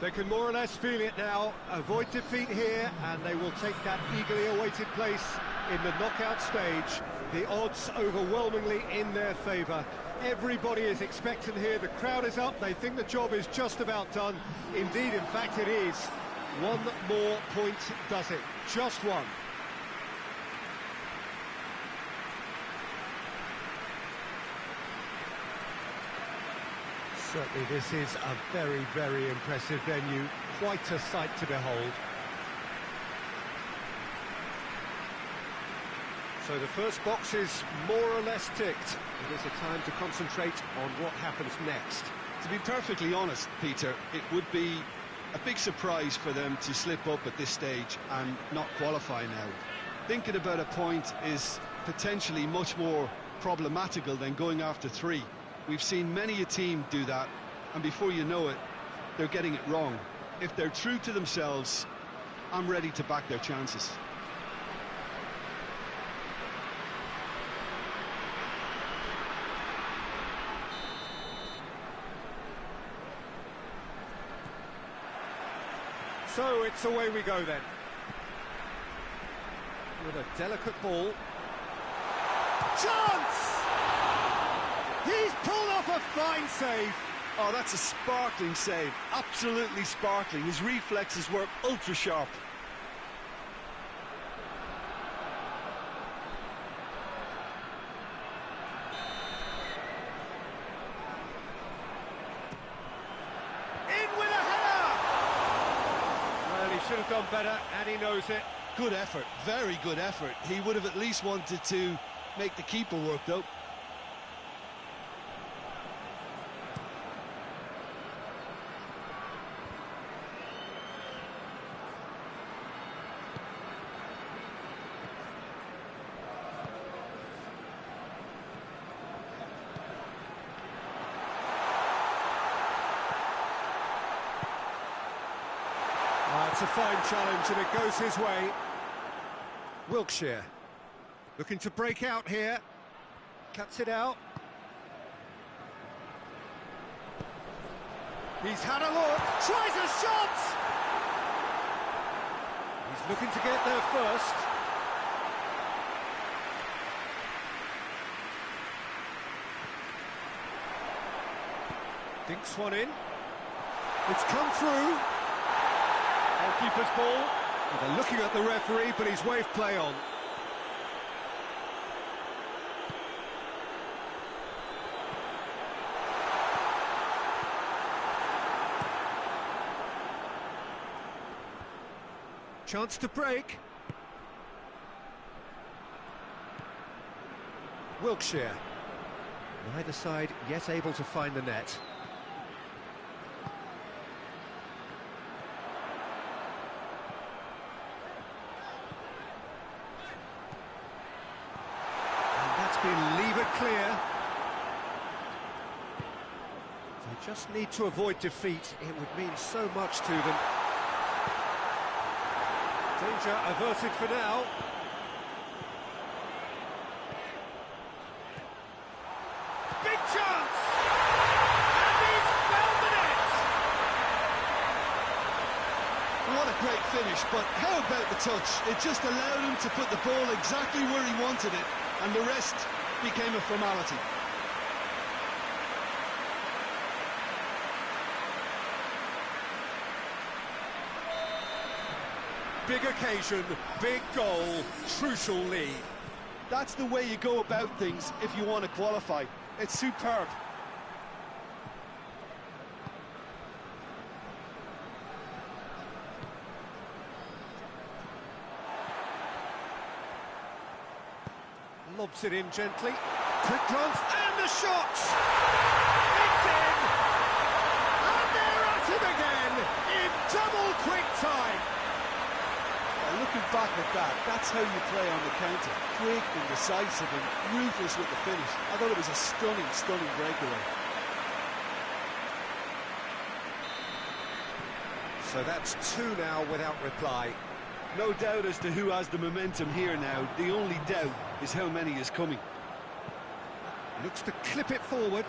They can more or less feel it now, avoid defeat here, and they will take that eagerly awaited place in the knockout stage. The odds overwhelmingly in their favour. Everybody is expectant here, the crowd is up, they think the job is just about done. Indeed, in fact it is. One more point does it, just one. Certainly this is a very, very impressive venue, quite a sight to behold. So the first box is more or less ticked. It is a time to concentrate on what happens next. To be perfectly honest, Peter, it would be a big surprise for them to slip up at this stage and not qualify now. Thinking about a point is potentially much more problematical than going after 3. We've seen many a team do that, and before you know it, they're getting it wrong. If they're true to themselves, I'm ready to back their chances. So it's away we go then. With a delicate ball. Chance! He's pulled off a fine save. Oh, that's a sparkling save. Absolutely sparkling. His reflexes were ultra sharp. In with a header! Well, he should have done better, and he knows it. Good effort, very good effort. He would have at least wanted to make the keeper work, though. It's a fine challenge and it goes his way. Wiltshire looking to break out here. Cuts it out. He's had a look. Tries a shot! He's looking to get there first. Dinks one in. It's come through. Keeper's ball. They're looking at the referee, but he's waved play on. Chance to break. Wiltshire. Neither side yet able to find the net. Been levered clear. They just need to avoid defeat. It would mean so much to them. Danger averted for now. Big chance! And he's found the net! What a great finish, but how about the touch? It just allowed him to put the ball exactly where he wanted it, and the rest became a formality. Big occasion, big goal, crucial lead. That's the way you go about things if you want to qualify. It's superb. Lobs it in gently. Quick glance, and the shot! It's in! And they're at him again, in double quick time! Looking back at that, that's how you play on the counter. Quick and decisive and ruthless with the finish. I thought it was a stunning, stunning breakaway. So that's 2 now without reply. No doubt as to who has the momentum here now. The only doubt is how many is coming. Looks to clip it forward.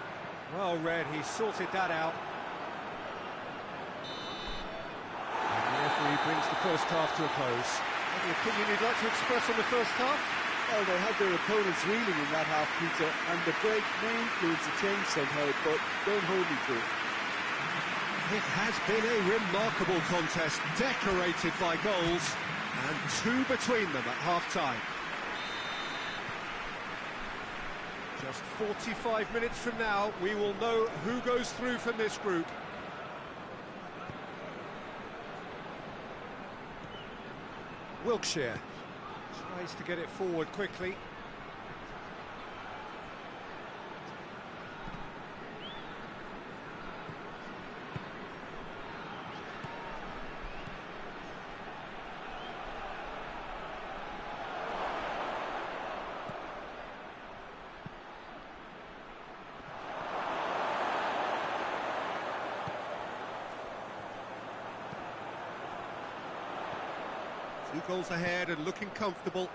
Well read, he sorted that out. referee brings the first half to a close. Any opinion you'd like to express on the first half? Well, they had their opponents reeling in that half, Peter, and the break may influence the change somehow, but don't hold me to it. It has been a remarkable contest, decorated by goals, and two between them at half-time. Just 45 minutes from now, we will know who goes through from this group. Wiltshire tries to get it forward quickly. Two goals ahead and looking comfortable.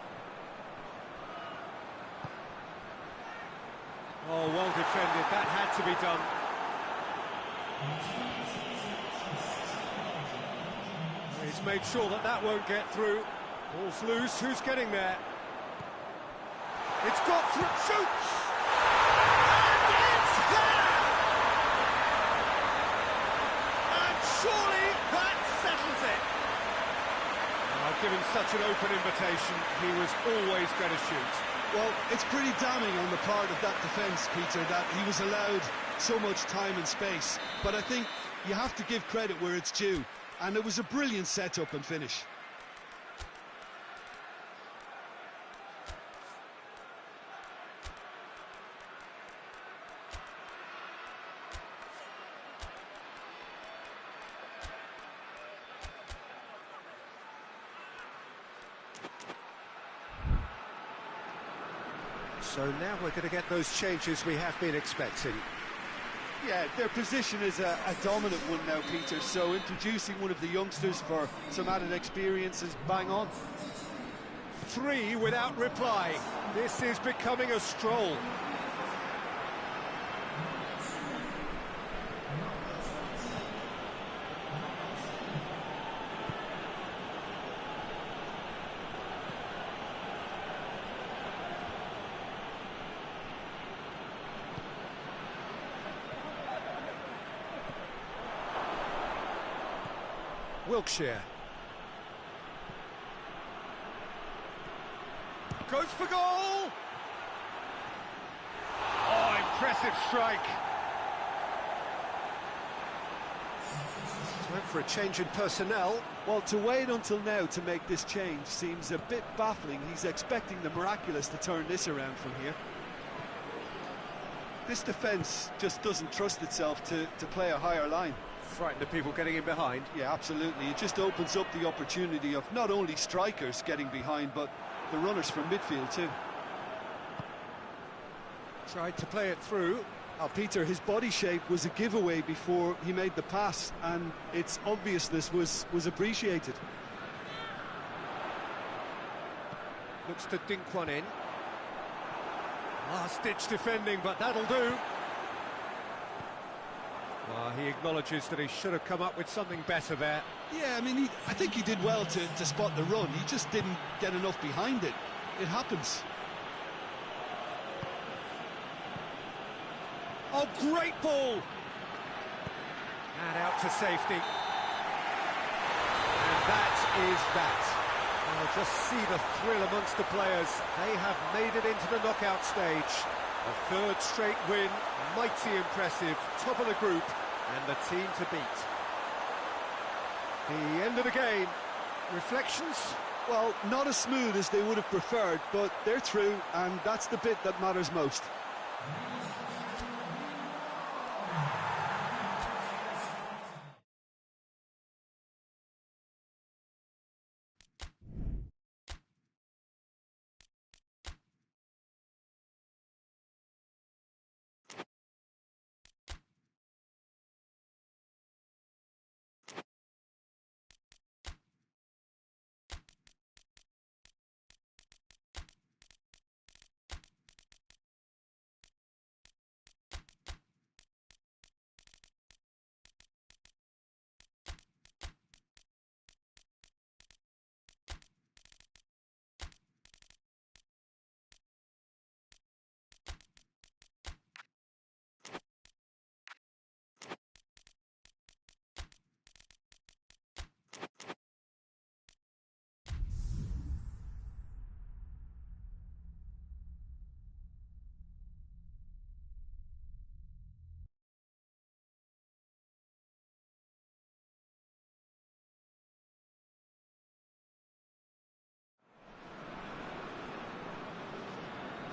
Oh, well defended. That had to be done. He's made sure that that won't get through. Ball's loose. Who's getting there? It's got through. Shoots! And it's there! And surely that settles it. Given such an open invitation, he was always going to shoot. Well, it's pretty damning on the part of that defence, Peter, that he was allowed so much time and space. But I think you have to give credit where it's due, and it was a brilliant set-up and finish. So now we're going to get those changes we have been expecting. Yeah, their position is a dominant one now, Peter, so introducing one of the youngsters for some added experience is bang on. Three without reply. This is becoming a stroll. Wiltshire. Goes for goal! Oh, impressive strike. Time for a change in personnel. Well, to wait until now to make this change seems a bit baffling. He's expecting the miraculous to turn this around from here. This defence just doesn't trust itself to play a higher line. Frightened of people getting in behind. Yeah, absolutely. It just opens up the opportunity of not only strikers getting behind, but the runners from midfield too. Tried to play it through. Oh, Peter, his body shape was a giveaway before he made the pass, and its obviousness was appreciated. Looks to dink one in. Last-ditch defending, but that'll do. Well, he acknowledges that he should have come up with something better there. Yeah, I mean, I think he did well to spot the run. He just didn't get enough behind it. It happens. Oh, great ball! And out to safety. And that is that. Well, just see the thrill amongst the players. They have made it into the knockout stage. A third straight win, mighty impressive, top of the group, and the team to beat. The end of the game. Reflections? Well, not as smooth as they would have preferred, but they're through, and that's the bit that matters most.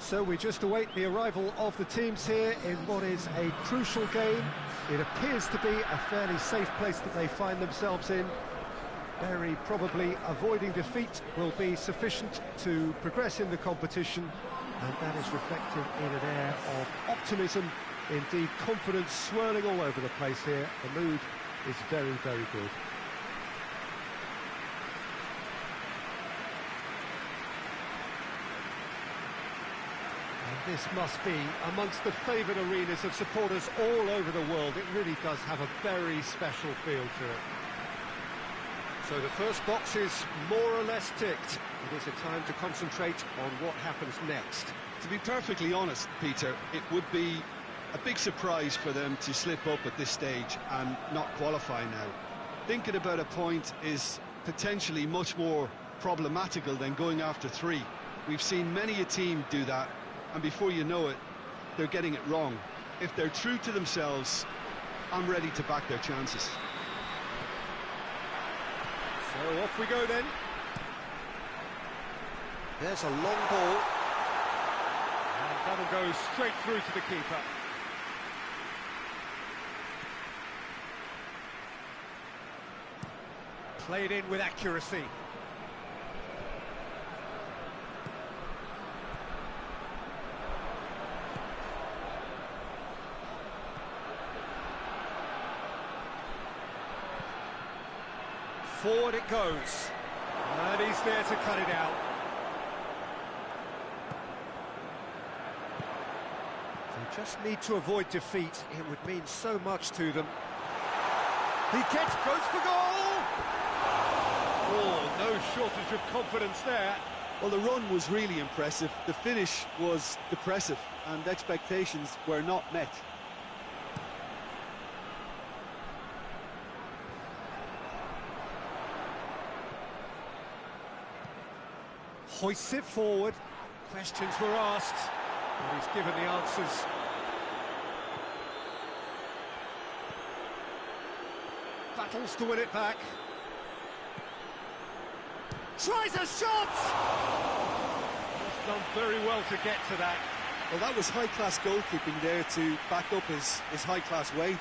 So we just await the arrival of the teams here in what is a crucial game. It appears to be a fairly safe place that they find themselves in. Very probably avoiding defeat will be sufficient to progress in the competition, and that is reflected in an air of optimism, indeed confidence swirling all over the place here. The mood is very, very good. This must be amongst the favoured arenas of supporters all over the world. It really does have a very special feel to it. So the first box is more or less ticked. It is a time to concentrate on what happens next. To be perfectly honest, Peter, it would be a big surprise for them to slip up at this stage and not qualify now. Thinking about a point is potentially much more problematical than going after 3. We've seen many a team do that, and before you know it, they're getting it wrong. If they're true to themselves, I'm ready to back their chances. So off we go then. There's a long ball. And that'll go straight through to the keeper. Played in with accuracy. Forward it goes, and he's there to cut it out. They just need to avoid defeat. It would mean so much to them. He goes for goal! Oh, no shortage of confidence there. Well, the run was really impressive. The finish was depressive, and expectations were not met. Hoists it forward. Questions were asked, but he's given the answers. Battles to win it back. Tries a shot! He's done very well to get to that. Well, that was high-class goalkeeping there to back up his high-class wage.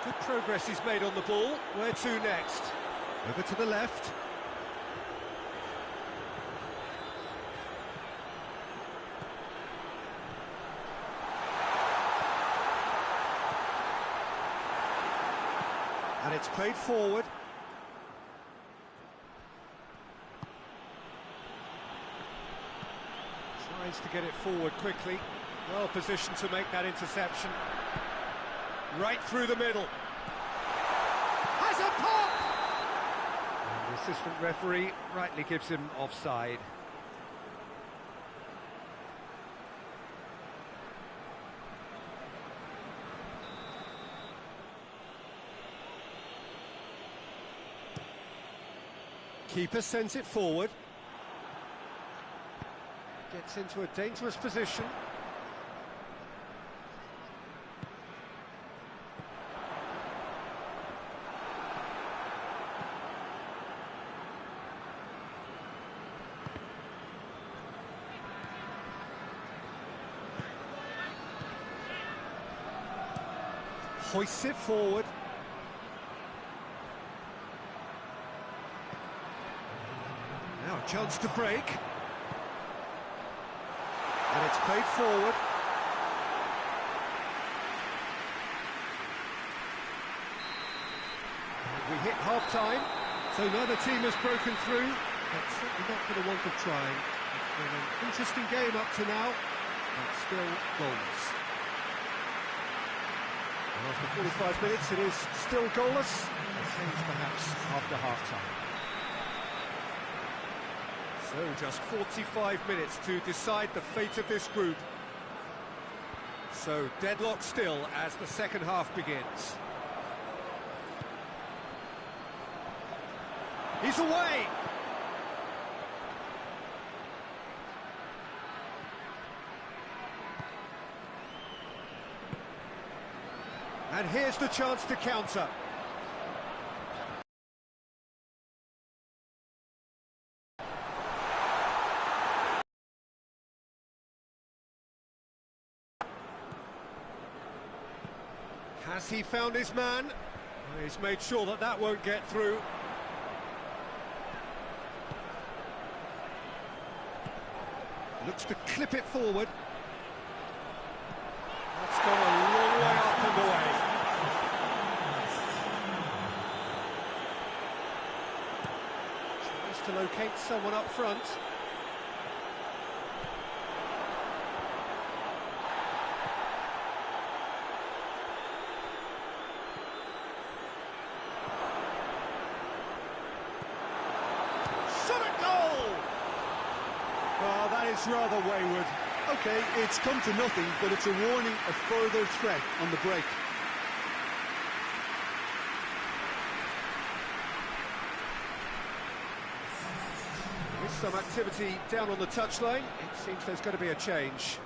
Good progress he's made on the ball. Where to next? Over to the left. And it's played forward. Tries to get it forward quickly. Well positioned to make that interception. Right through the middle. Has a pop! And the assistant referee rightly gives him offside. Keeper sends it forward. Gets into a dangerous position. Hoists it forward. Now a chance to break. And it's played forward. And we hit half-time, so neither team has broken through, but certainly not for the want of trying. It's been an interesting game up to now, but still goals. After 45 minutes, it is still goalless. A change perhaps after half-time. So just 45 minutes to decide the fate of this group. So deadlock still as the second half begins. He's away! And here's the chance to counter. Has he found his man? He's made sure that that won't get through. Looks to clip it forward. That's gone a long way up and away. Tries to locate someone up front. Oh, that is rather wayward. OK, it's come to nothing, but it's a warning of further threat on the break. There is some activity down on the touchline. It seems there's going to be a change.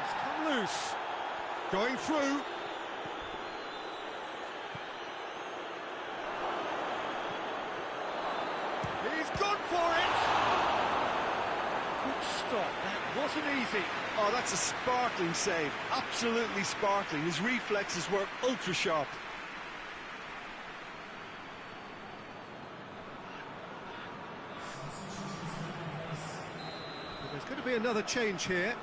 It's come loose. Going through. He's gone for it! Good stop, that wasn't easy. Oh, that's a sparkling save, absolutely sparkling. His reflexes were ultra-sharp. Well, there's going to be another change here.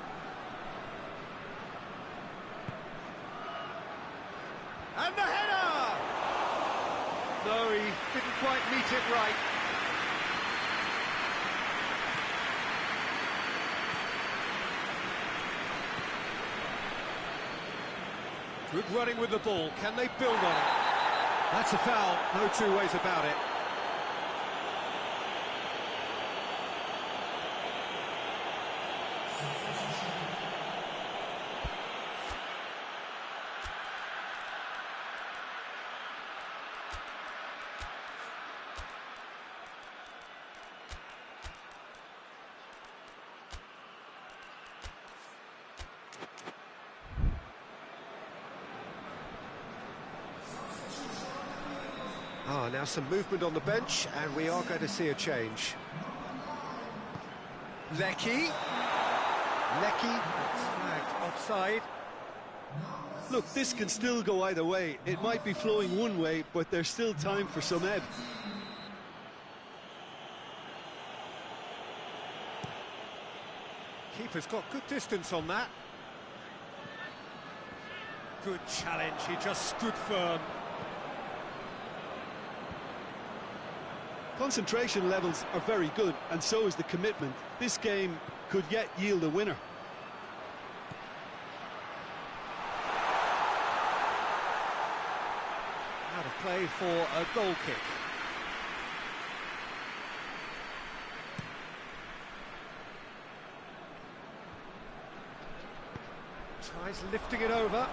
And the header! No, he didn't quite meet it right. Good running with the ball. Can they build on it? That's a foul. No two ways about it. Now some movement on the bench, and we are going to see a change. Lecky, it's flagged offside. Look, this can still go either way. It might be flowing one way, but there's still time for some ebb. Keeper's got good distance on that. Good challenge, he just stood firm. Concentration levels are very good, and so is the commitment. This game could yet yield a winner. Out of play for a goal kick. Tries lifting it over.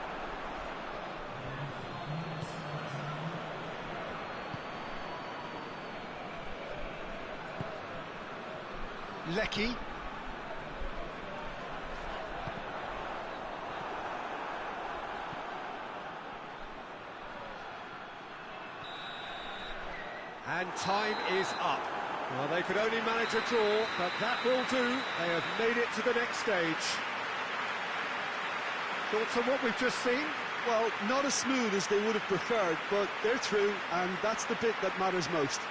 Lecky. And time is up. Well, they could only manage a draw, but that will do. They have made it to the next stage. Thoughts on what we've just seen? Well, not as smooth as they would have preferred, but they're through, and that's the bit that matters most.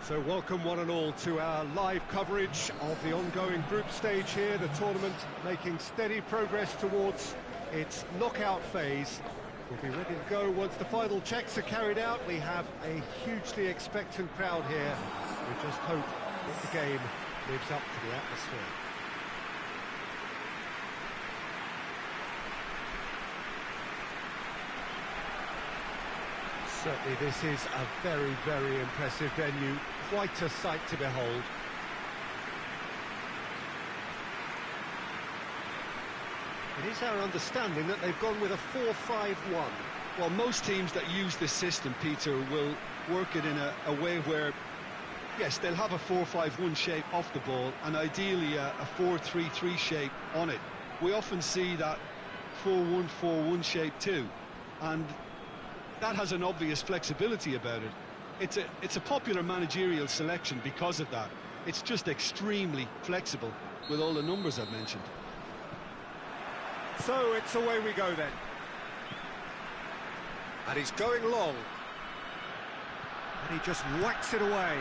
So welcome one and all to our live coverage of the ongoing group stage here, the tournament making steady progress towards its knockout phase. We'll be ready to go once the final checks are carried out. We have a hugely expectant crowd here. We just hope that the game lives up to the atmosphere. Certainly this is a very, very impressive venue, quite a sight to behold. It is our understanding that they've gone with a 4-5-1. Well, most teams that use this system, Peter, will work it in a way where, yes, they'll have a 4-5-1 shape off the ball, and ideally a 4-3-3 shape on it. We often see that 4-1-4-1 shape too, and that has an obvious flexibility about it. It's a popular managerial selection because of that. It's just extremely flexible with all the numbers I've mentioned. So it's away we go then. And he's going long. And he just whacks it away.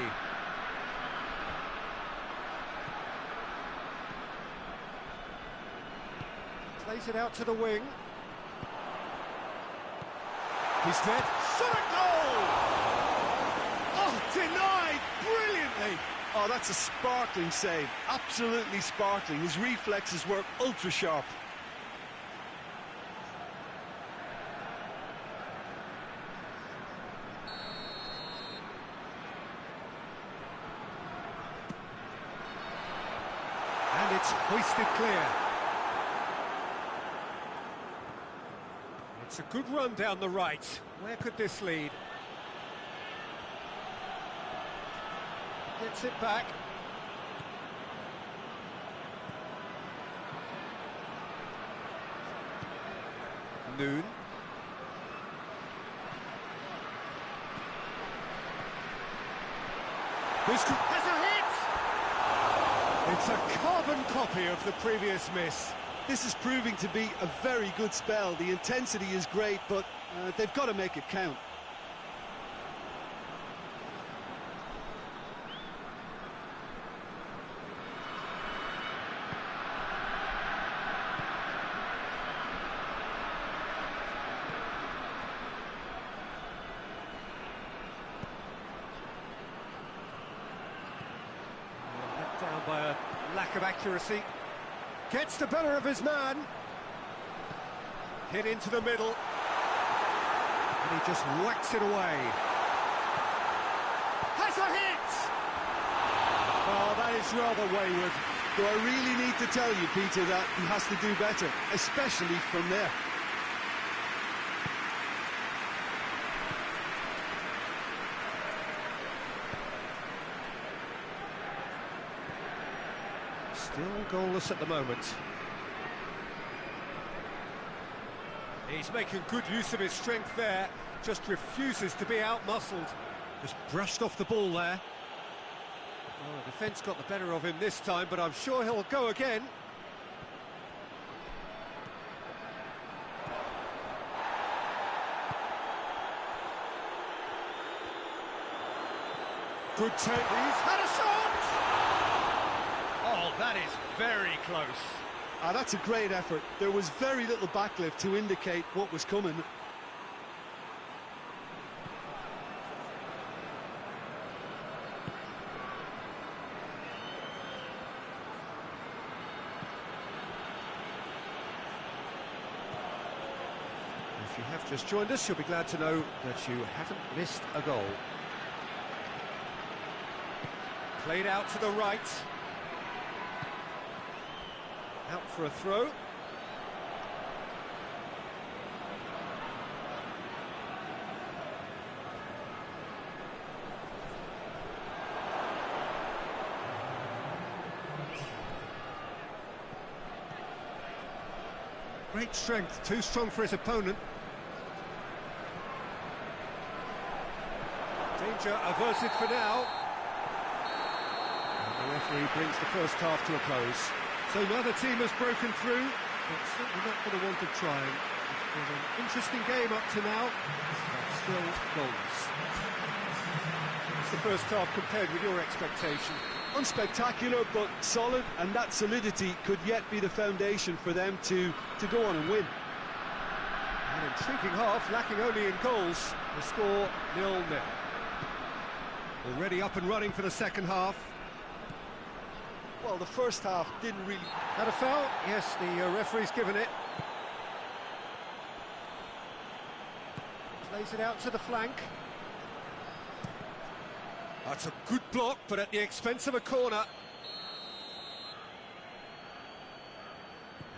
Plays it out to the wing. He's dead. Shot a goal! Oh, denied brilliantly. Oh, that's a sparkling save. Absolutely sparkling. His reflexes were ultra sharp. And it's hoisted clear. It's a good run down the right. Where could this lead? Gets it back. Noon. This has a hit! It's a carbon copy of the previous miss. This is proving to be a very good spell. The intensity is great, but they've got to make it count. Let down by a lack of accuracy. Gets the better of his man. Hit into the middle. And he just whacks it away. Has a hit! Oh, that is rather wayward. Do I really need to tell you, Peter, that he has to do better, especially from there? Still goalless at the moment. He's making good use of his strength there. Just refuses to be out-muscled. Just brushed off the ball there. Oh, the defence got the better of him this time, but I'm sure he'll go again. Good take. He's had a shot! Oh, that is very close. Ah, that's a great effort. There was very little backlift to indicate what was coming. If you have just joined us, you'll be glad to know that you haven't missed a goal. Played out to the right. Out for a throw. Great strength, too strong for his opponent. Danger averted for now. And the referee brings the first half to a close. So neither team has broken through, but certainly not for the want of trying. It's been an interesting game up to now, but still goals. How's the first half compared with your expectation? Unspectacular, but solid, and that solidity could yet be the foundation for them to go on and win. An intriguing half, lacking only in goals. The score 0-0. Already up and running for the second half. Well, the first half didn't really... Had a foul? Yes, the referee's given it. Plays it out to the flank. That's a good block, but at the expense of a corner.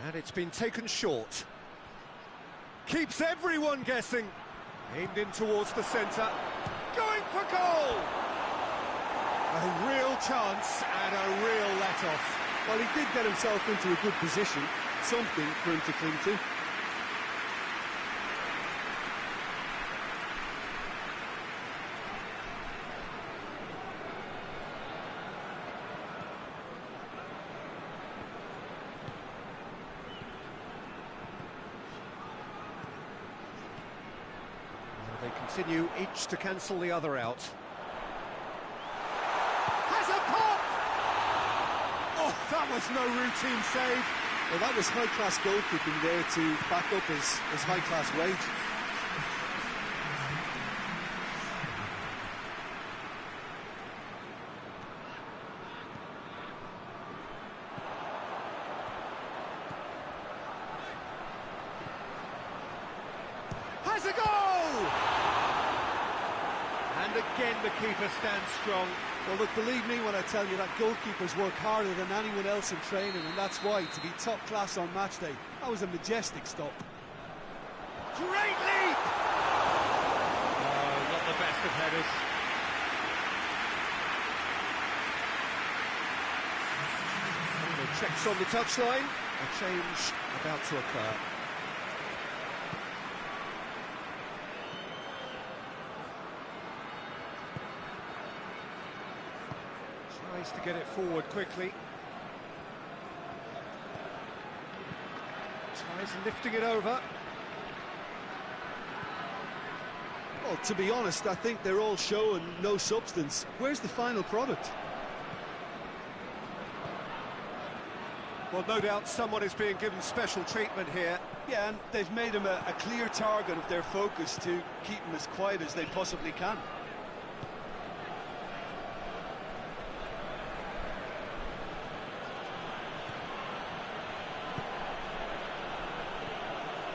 And it's been taken short. Keeps everyone guessing. Aimed in towards the centre. Going for goal! A real chance and a real let-off. Well, he did get himself into a good position, something for him to cling to. They continue each to cancel the other out. Has a pop! Oh, that was no routine save. Well, that was high-class goalkeeping there to back up his high-class wage. Has a goal! And again the keeper stands strong. Well, look, believe me when I tell you that goalkeepers work harder than anyone else in training, and that's why, to be top class on match day, that was a majestic stop. Great leap! Oh, not the best of headers. Checks on the touchline. A change about to occur. Tries to get it forward quickly. Tries lifting it over. Well, to be honest, I think they're all show and no substance. Where's the final product? Well, no doubt someone is being given special treatment here. Yeah, and they've made him a clear target of their focus to keep him as quiet as they possibly can.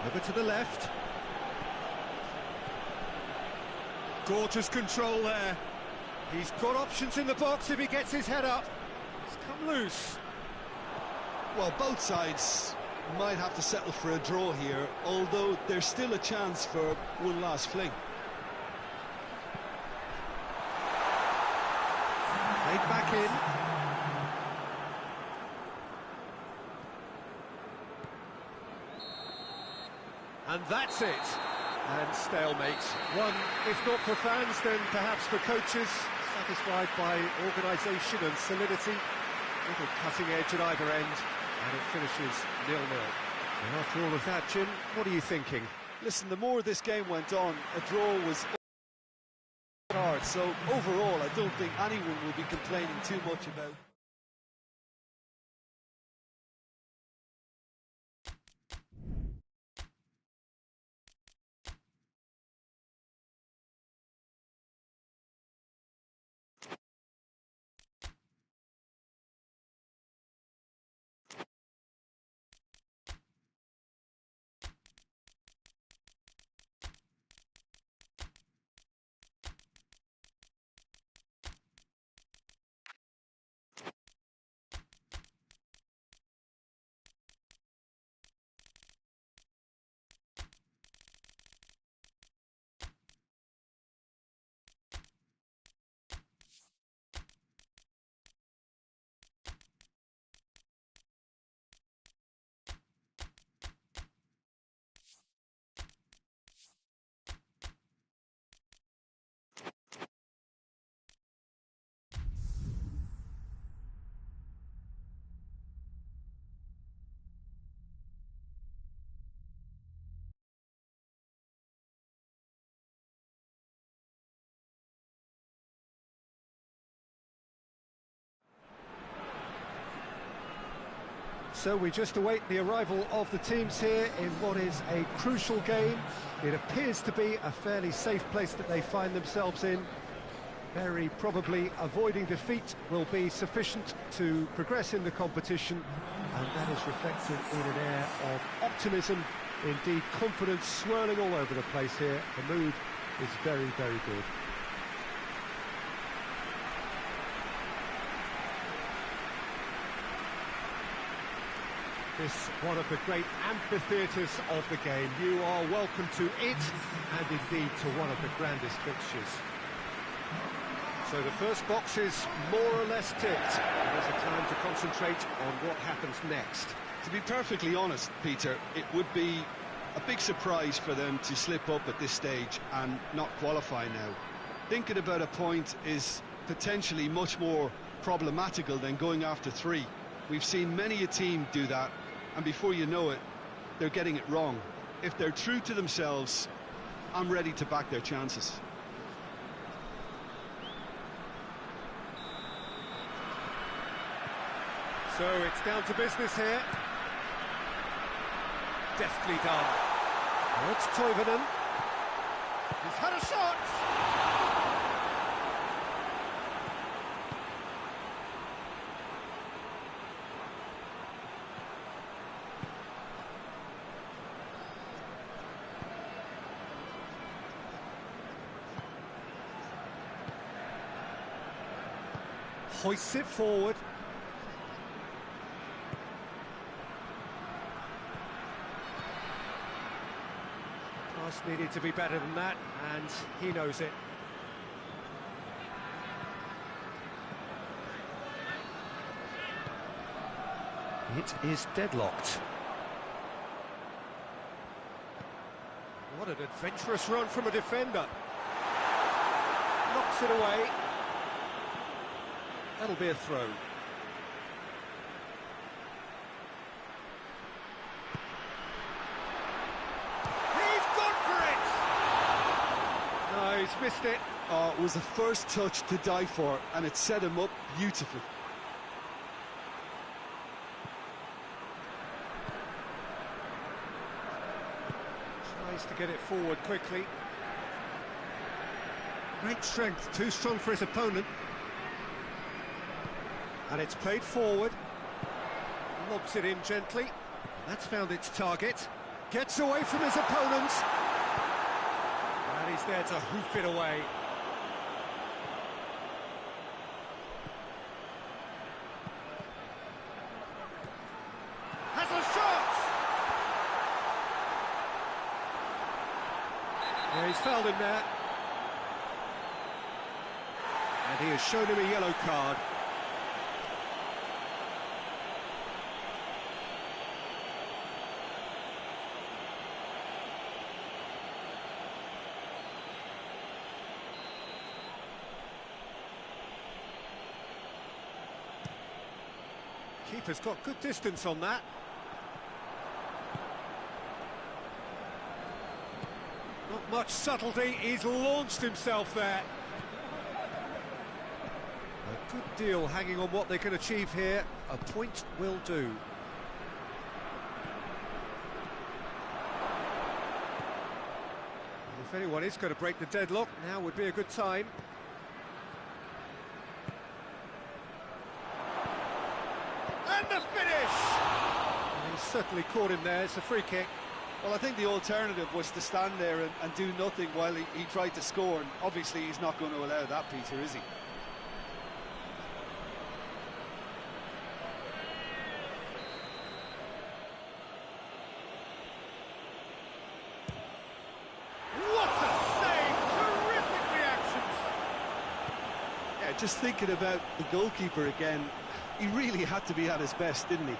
Over to the left. Gorgeous control there. He's got options in the box if he gets his head up. It's come loose. Well, both sides might have to settle for a draw here, although there's still a chance for one last fling. Played back in. And that's it. And stalemate. One, if not for fans, then perhaps for coaches, satisfied by organisation and solidity. Little cutting edge at either end, and it finishes 0-0. And after all of that, Jim, what are you thinking? Listen, the more this game went on, a draw was hard. So overall, I don't think anyone will be complaining too much about So we just await the arrival of the teams here in what is a crucial game. It appears to be a fairly safe place that they find themselves in. Very probably avoiding defeat will be sufficient to progress in the competition, and that is reflected in an air of optimism, indeed confidence swirling all over the place here. The mood is very, very good. This one of the great amphitheatres of the game. You are welcome to it, and indeed to one of the grandest fixtures. So the first box is more or less ticked. There's a time to concentrate on what happens next. To be perfectly honest, Peter, it would be a big surprise for them to slip up at this stage and not qualify now. Thinking about a point is potentially much more problematical than going after 3. We've seen many a team do that, and before you know it, they're getting it wrong. If they're true to themselves, I'm ready to back their chances. So it's down to business here. Deftly done. Now it's Toivonen. He's had a shot! Hoists it forward. Pass needed to be better than that, and he knows it. It is deadlocked. What an adventurous run from a defender. Knocks it away. That'll be a throw. He's gone for it! No, he's missed it. Oh, it was the first touch to die for, and it set him up beautifully. Tries to get it forward quickly. Great strength, too strong for his opponent. And it's played forward. Lobs it in gently. That's found its target. Gets away from his opponent. And he's there to hoof it away. Has a shot! Yeah, he's fouled him there. And he has shown him a yellow card. Keeper's got good distance on that. Not much subtlety, he's launched himself there. A good deal hanging on what they can achieve here. A point will do. If anyone is going to break the deadlock, now would be a good time. And the finish! And he's certainly caught him there, it's a free kick. Well, I think the alternative was to stand there and do nothing while he tried to score, and obviously he's not going to allow that, Peter, is he? What a save! Terrific reactions! Yeah, just thinking about the goalkeeper again, he really had to be at his best, didn't he?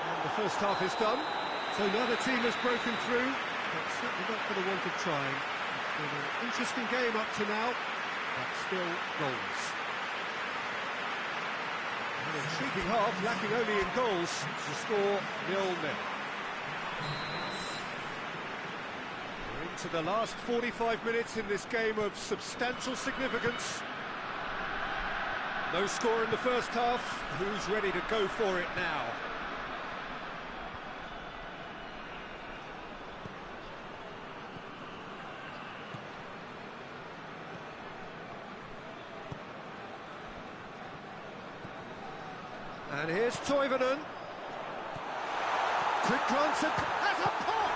And the first half is done, so neither team has broken through, but certainly not for the want of trying. It's been an interesting game up to now, but still goals. And An intriguing half, lacking only in goals. The score 0-0. We're into the last 45 minutes in this game of substantial significance. No score in the first half. Who's ready to go for it now? And here's Toivonen. Quick glance at... has a pop!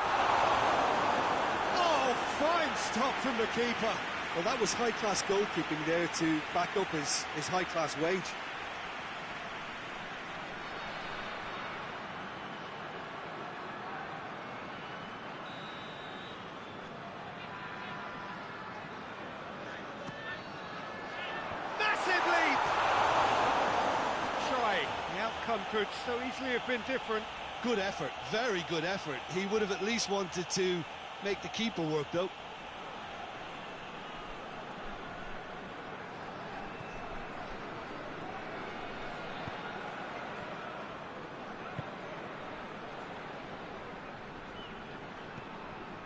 Oh, fine stop from the keeper. Well, that was high-class goalkeeping there to back up his high-class wage. Massive leap! Try. The outcome could so easily have been different. Good effort, very good effort. He would have at least wanted to make the keeper work, though.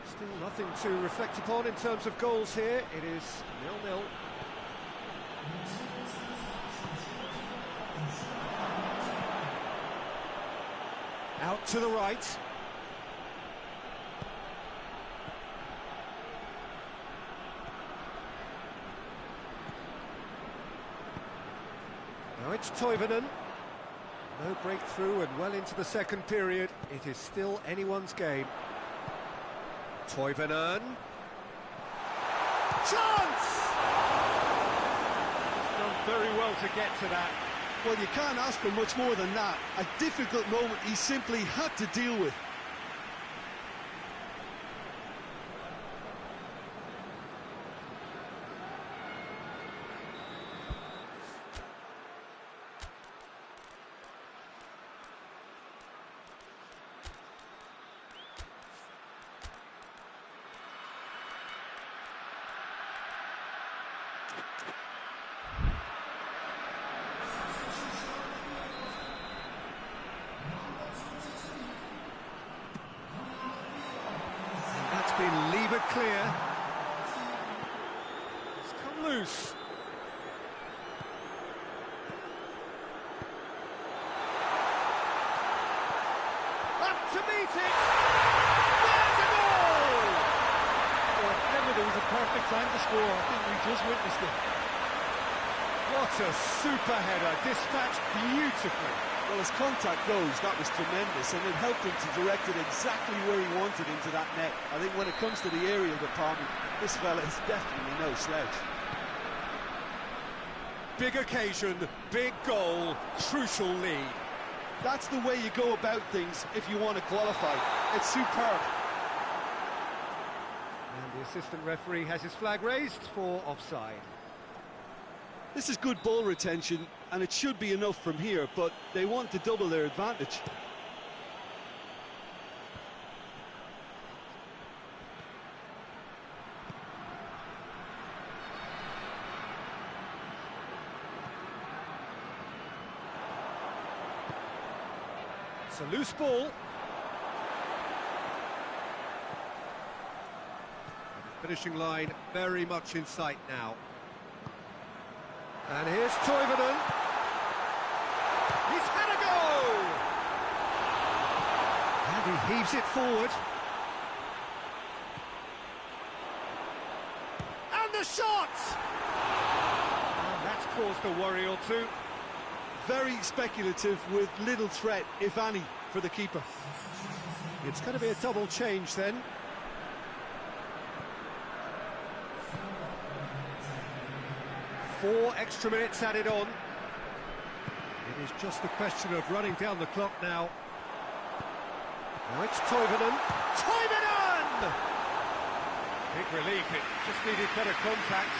Still nothing to reflect upon in terms of goals here. It is 0-0. Out to the right. Now it's Toivonen. No breakthrough and well into the second period. It is still anyone's game. Toivonen. Chance! He's done very well to get to that. Well, you can't ask for much more than that. A difficult moment he simply had to deal with. Been levered clear. It's come loose. Up to meet it. There's a goal! Well, if ever there was a perfect time to score, I think we just witnessed it. What a super header, dispatched beautifully. Well, as contact goes, that was tremendous, and it helped him to direct it exactly where he wanted into that net. I think when it comes to the aerial department, this fella is definitely no slouch. Big occasion, big goal, crucial lead. That's the way you go about things if you want to qualify. It's superb. And the assistant referee has his flag raised for offside. This is good ball retention, and it should be enough from here, but they want to double their advantage. It's a loose ball. The finishing line very much in sight now. And here's Toivonen. He's had a go! And he heaves it forward. And the shot! And that's caused a worry or two. Very speculative with little threat, if any, for the keeper. It's going to be a double change then. 4 extra minutes added on. It is just a question of running down the clock now. Now it's Toivonen. Toivonen! Big relief, it just needed better contact.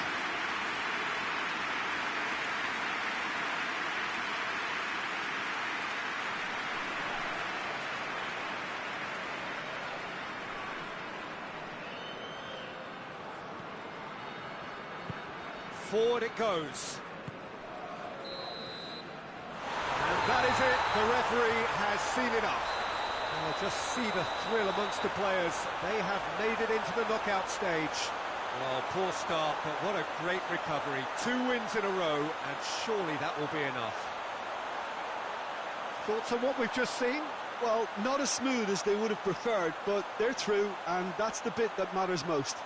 Forward it goes. That is it. The referee has seen enough. Oh, just see the thrill amongst the players. They have made it into the knockout stage. Well, poor start, but what a great recovery. 2 wins in a row, and surely that will be enough. Thoughts on what we've just seen? Well, not as smooth as they would have preferred, but they're through, and that's the bit that matters most.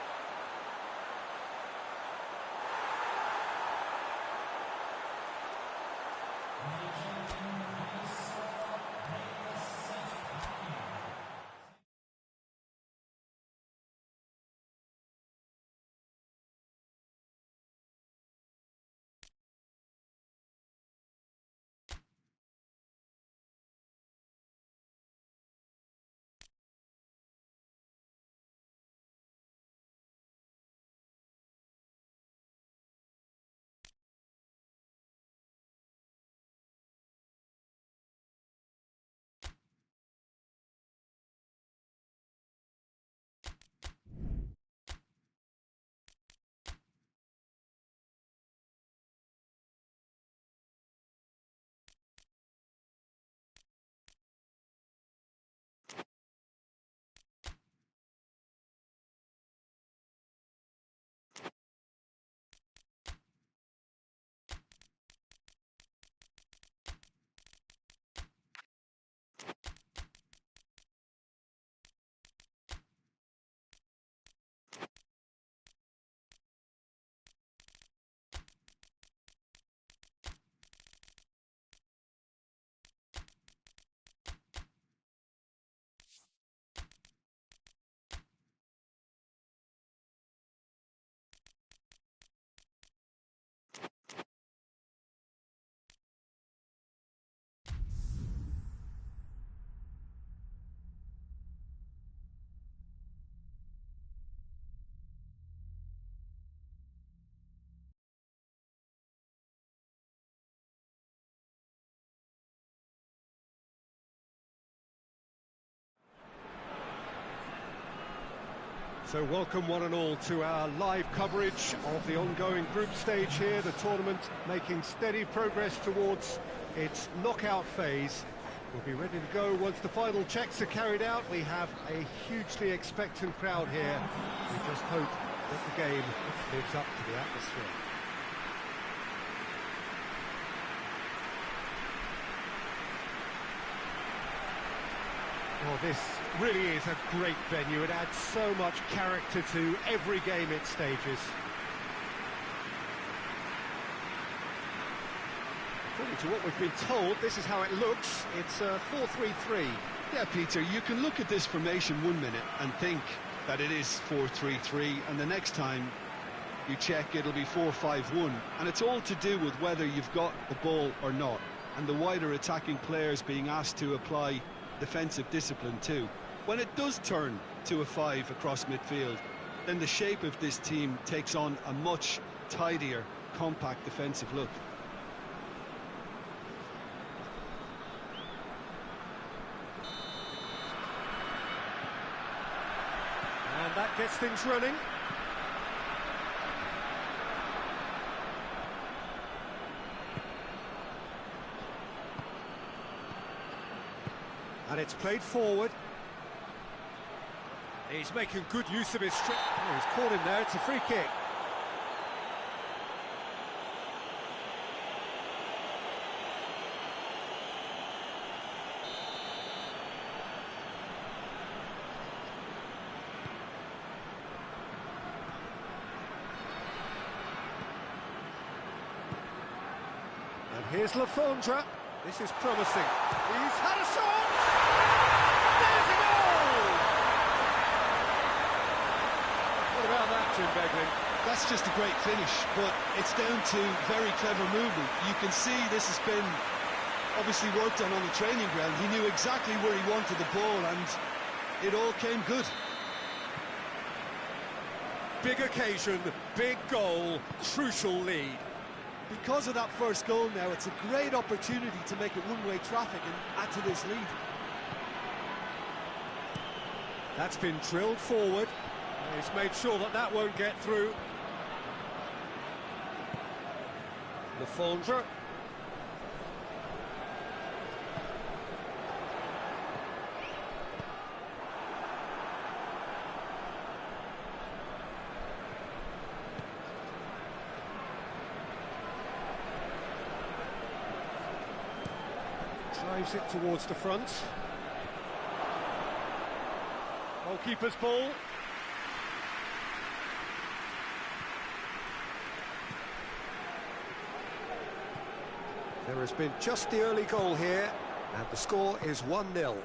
So welcome one and all to our live coverage of the ongoing group stage here, the tournament making steady progress towards its knockout phase. We'll be ready to go once the final checks are carried out. We have a hugely expectant crowd here. We just hope that the game lives up to the atmosphere. Well, this really is a great venue. It adds so much character to every game it stages. According to what we've been told, this is how it looks. It's 4-3-3. Yeah, Peter, you can look at this formation 1 minute and think that it is 4-3-3, and the next time you check, it'll be 4-5-1. And it's all to do with whether you've got the ball or not, and the wider attacking players being asked to apply defensive discipline too. When it does turn to a 5 across midfield, then the shape of this team takes on a much tidier, compact defensive look. And that gets things running. And it's played forward. He's making good use of his strength. Oh, he's caught him there, it's a free kick. And here's Lafondra. This is promising. He's had a shot! There's a goal! What about that, Jim Beglin? That's just a great finish, but it's down to very clever movement. You can see this has been obviously worked on the training ground. He knew exactly where he wanted the ball, and it all came good. Big occasion, big goal, crucial lead. Because of that first goal now, it's a great opportunity to make it one-way traffic and add to this lead. That's been drilled forward. He's made sure that that won't get through. Lafondra. Drives it towards the front. Goalkeeper's ball. There has been just the early goal here, and the score is 1-0.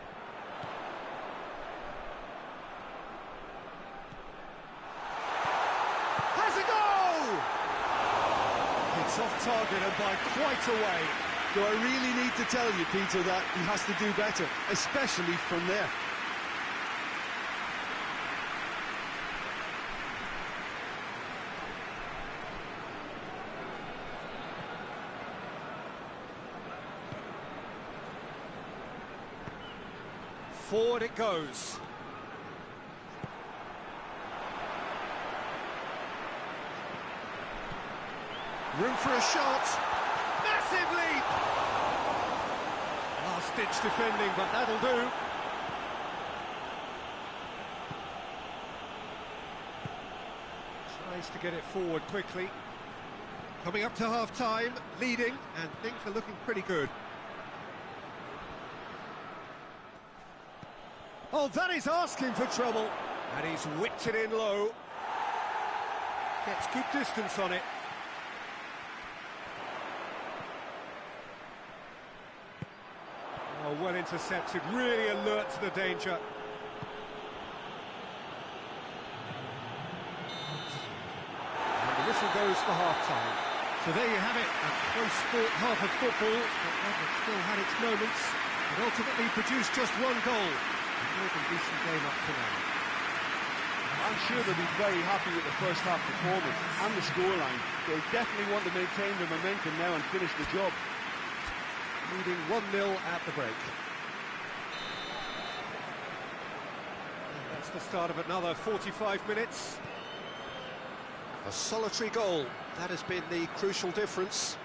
Has a goal! It's off target and by quite a way. Do I really need to tell you, Peter, that he has to do better, especially from there? Forward it goes. Room for a shot. Massive leap! Last-ditch defending, but that'll do. Tries to get it forward quickly. Coming up to half-time, leading, and things are looking pretty good. Oh, that is asking for trouble. And he's whipped it in low. Gets good distance on it. Oh, well intercepted, really alert to the danger. And the whistle goes for half-time. So there you have it, a close-fought half of football, but it still had its moments. It ultimately produced just one goal. More than decent game up to now. I'm sure they'll be very happy with the first half performance and the scoreline. They definitely want to maintain their momentum now and finish the job. Leading 1-0 at the break. And that's the start of another 45 minutes. A solitary goal, that has been the crucial difference.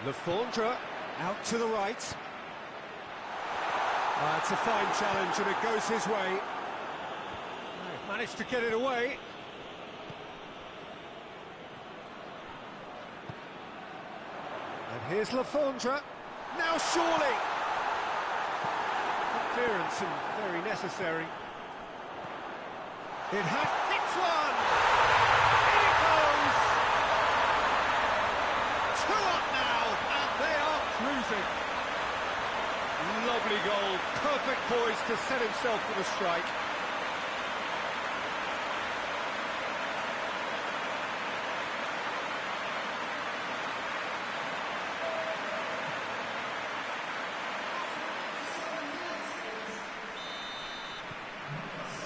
Lefondre out to the right. It's a fine challenge and it goes his way. They've managed to get it away. And here's Lefondre. Now surely! Good clearance and very necessary. It has hits one! In it goes! 2 up now, and they are cruising. Lovely goal, perfect poise to set himself for the strike.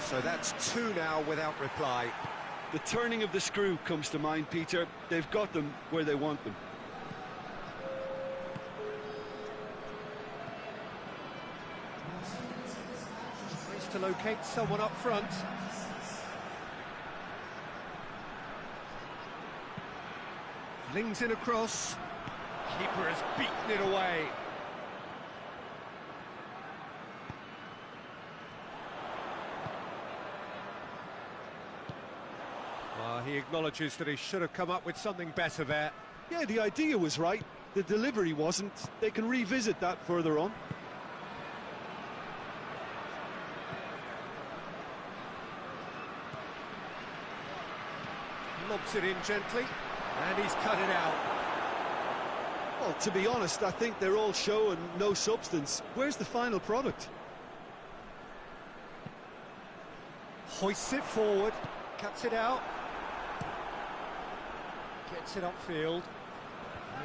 So that's 2 now without reply. The turning of the screw comes to mind, Peter. They've got them where they want them. Tries to locate someone up front. Flings in across. Keeper has beaten it away. He acknowledges that he should have come up with something better there. Yeah, the idea was right. The delivery wasn't. They can revisit that further on. Lobs it in gently, and he's cut it out. Well, to be honest, I think they're all show and no substance. Where's the final product? Hoists it forward, cuts it out. Gets it upfield.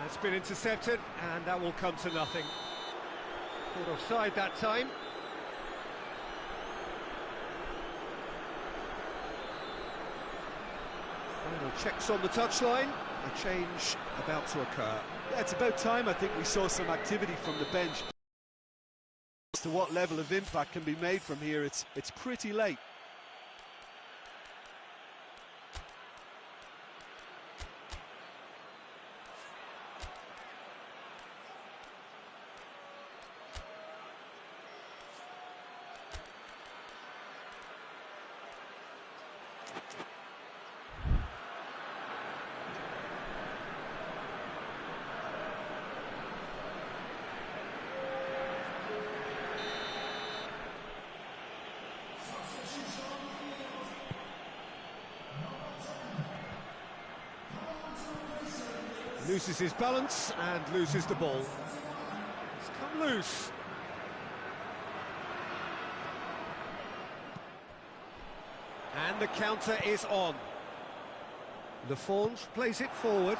It's been intercepted, and that will come to nothing. Caught offside that time. Final checks on the touchline. A change about to occur. Yeah, it's about time I think we saw some activity from the bench. As to what level of impact can be made from here, it's pretty late. loses his balance and loses the ball. It's come loose. And the counter is on. Lafont plays it forward.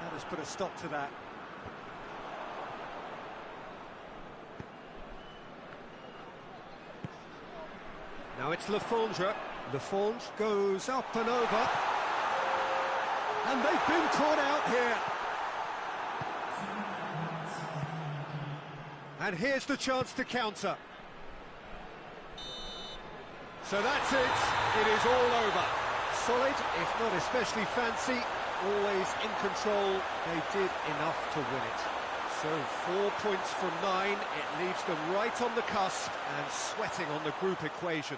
That has put a stop to that. Now it's Lafondre. Lafont goes up and over. And they've been caught out here. And here's the chance to counter. So that's it. It is all over. Solid, if not especially fancy, always in control. They did enough to win it. So 4 points from 9. It leaves them right on the cusp and sweating on the group equation.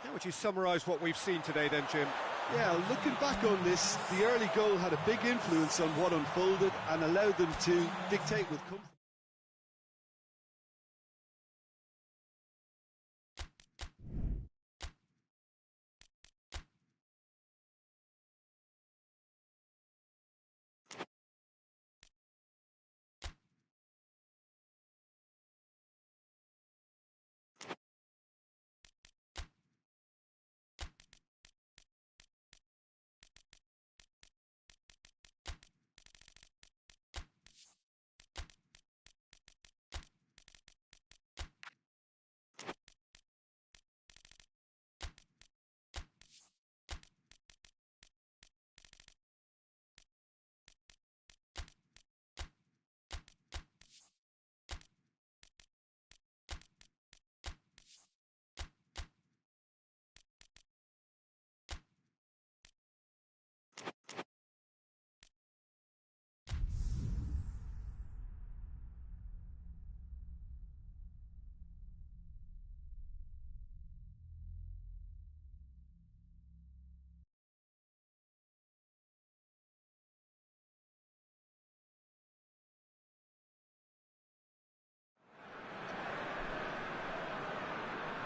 How would you summarise what we've seen today then, Jim? Yeah, looking back on this, the early goal had a big influence on what unfolded and allowed them to dictate with comfort.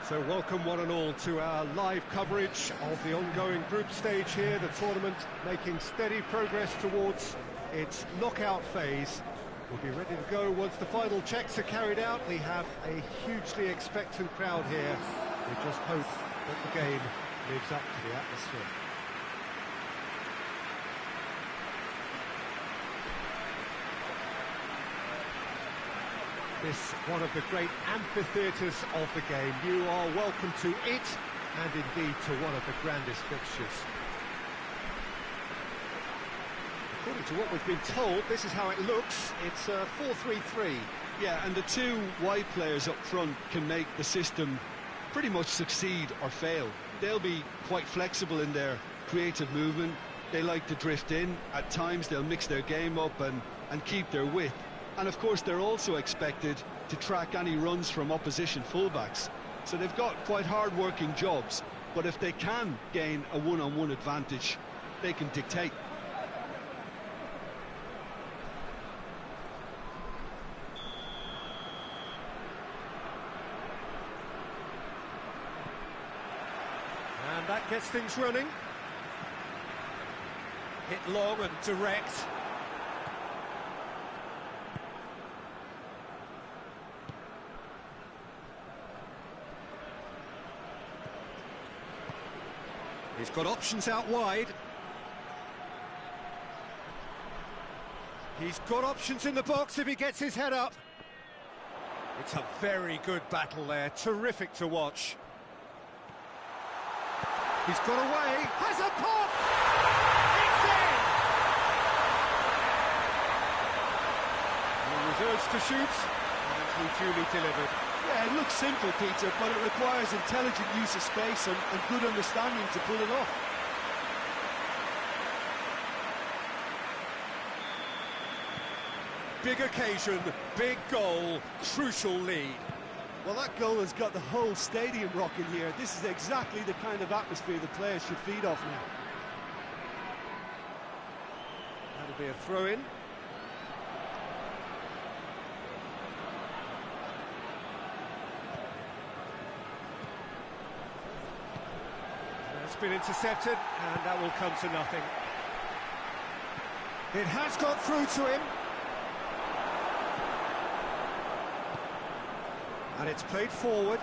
So welcome one and all to our live coverage of the ongoing group stage here, the tournament making steady progress towards its knockout phase. We'll be ready to go once the final checks are carried out. We have a hugely expectant crowd here. We just hope that the game lives up to the atmosphere. This one of the great amphitheatres of the game. You are welcome to it, and indeed to one of the grandest fixtures. According to what we've been told, this is how it looks. It's 4-3-3. Yeah, and the two wide players up front can make the system pretty much succeed or fail. They'll be quite flexible in their creative movement. They like to drift in. At times they'll mix their game up and keep their width. And of course they're also expected to track any runs from opposition fullbacks. So they've got quite hard-working jobs, but if they can gain a one-on-one advantage, they can dictate. And that gets things running. Hit long and direct. He's got options out wide. He's got options in the box if he gets his head up. It's a very good battle there, terrific to watch. He's got away, has a pop! It's in! He was urged to shoot, and he duly delivered. Yeah, it looks simple, Peter, but it requires intelligent use of space and good understanding to pull it off. Big occasion, big goal, crucial lead. Well, that goal has got the whole stadium rocking here. This is exactly the kind of atmosphere the players should feed off now. That'll be a throw-in. It's been intercepted, and that will come to nothing. It has got through to him. And it's played forward.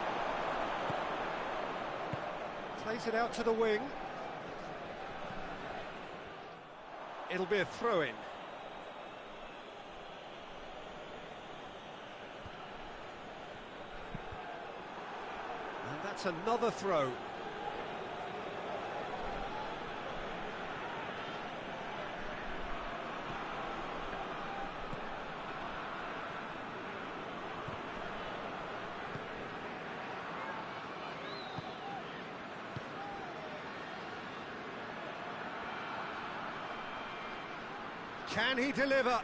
Plays it out to the wing. It'll be a throw-in. And that's another throw. Can he deliver?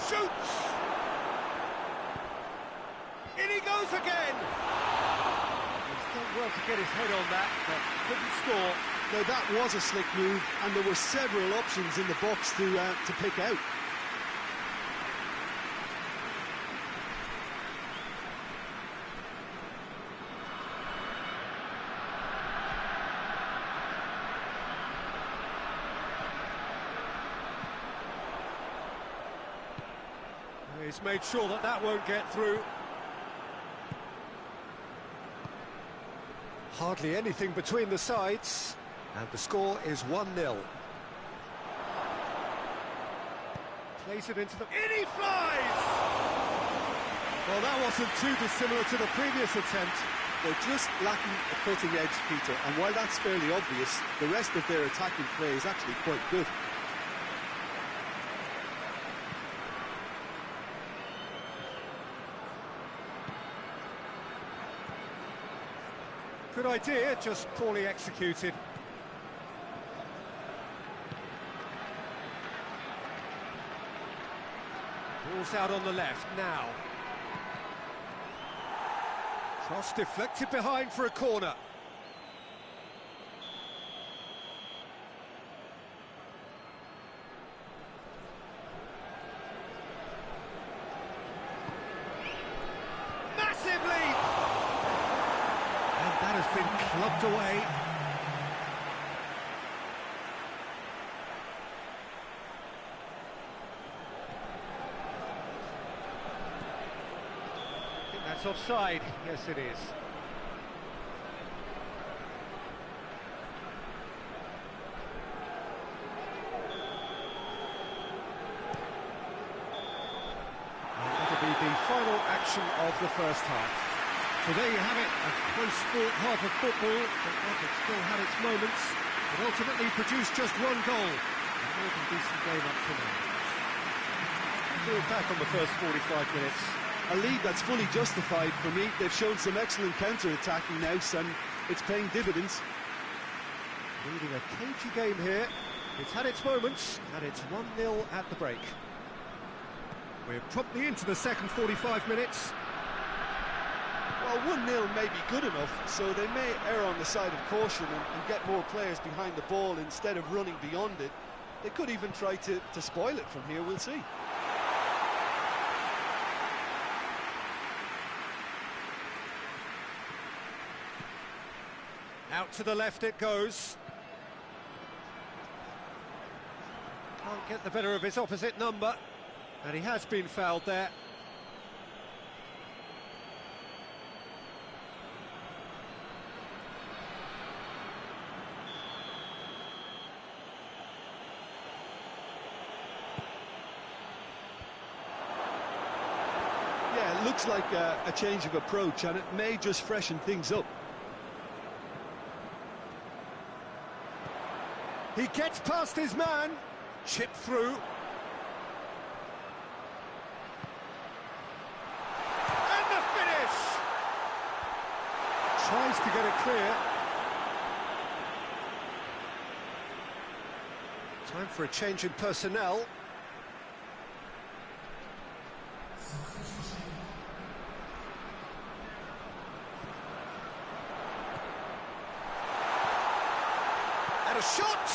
Shoots! In he goes again! He's done well to get his head on that, but couldn't score. Now that was a slick move, and there were several options in the box to pick out. He's made sure that that won't get through. Hardly anything between the sides, and the score is 1-0. Plays it into the... In he flies! Well, that wasn't too dissimilar to the previous attempt. They're just lacking a cutting edge, Peter, and while that's fairly obvious, the rest of their attacking play is actually quite good. Good idea, just poorly executed. Ball's out on the left now. Cross deflected behind for a corner. Massive lead! And that has been clubbed away. I think that's offside. Yes, it is. And that'll be the final action of the first half. So there you have it, a close fought half of football, but one that still had its moments, but ultimately produced just one goal. A more than decent game up to now. We're back on the first 45 minutes. A lead that's fully justified for me. They've shown some excellent counter-attacking now, and it's paying dividends. Leading a cagey game here. It's had its moments, and it's 1-0 at the break. We're promptly into the second 45 minutes. Well, 1-0 may be good enough, so they may err on the side of caution and get more players behind the ball instead of running beyond it. They could even try to spoil it from here, we'll see. Out to the left it goes. Can't get the better of his opposite number, and he has been fouled there. Yeah, it looks like a change of approach, and it may just freshen things up. He gets past his man, chipped through. And the finish! Tries to get it clear. Time for a change in personnel. And a shot!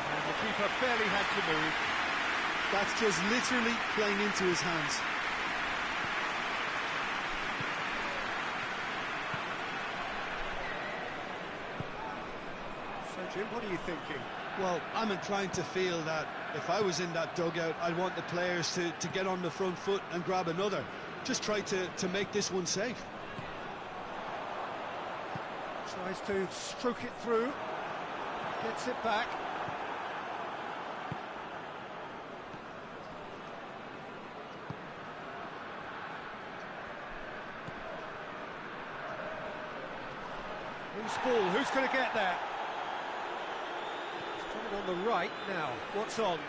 And the keeper barely had to move. That's just literally playing into his hands. So, Jim, what are you thinking? Well, I'm inclined to feel that if I was in that dugout, I'd want the players to get on the front foot and grab another. Just try to make this one safe. Tries to stroke it through, gets it back. Loose ball, who's going to get there? It's coming on the right now. What's on?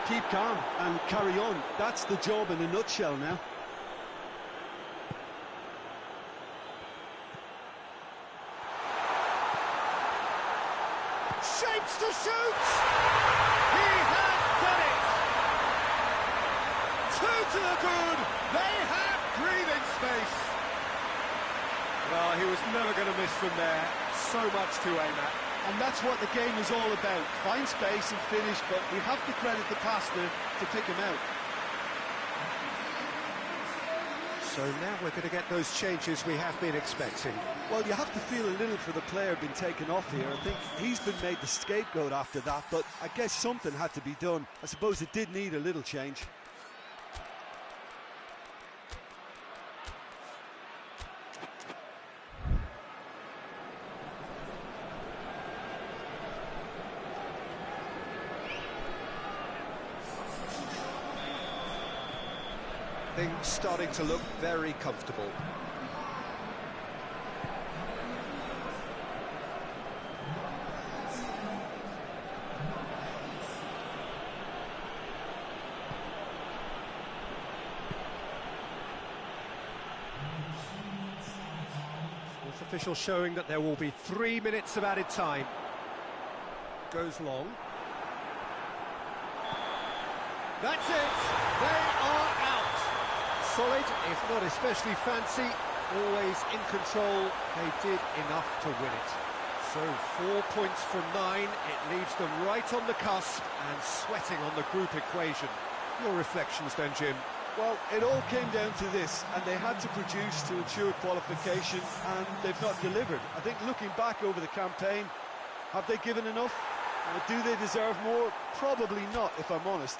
Keep calm and carry on. That's the job in a nutshell now. Shapes to shoot! He has done it! Two to the good! They have breathing space! Well, he was never going to miss from there. So much to aim at. And that's what the game is all about. Find space and finish, but we have to credit the passer to pick him out. So now we're going to get those changes we have been expecting. Well, you have to feel a little for the player being taken off here. I think he's been made the scapegoat after that, but I guess something had to be done. I suppose it did need a little change. Things starting to look very comfortable. Fourth official showing that there will be 3 minutes of added time. Goes long. That's it! They are out! Solid, if not especially fancy, always in control. They did enough to win it. So 4 points from 9, it leaves them right on the cusp and sweating on the group equation. Your reflections then, Jim? Well, it all came down to this, and they had to produce to ensure qualification, and they've not delivered. I think looking back over the campaign, have they given enough? Do they deserve more? Probably not, if I'm honest.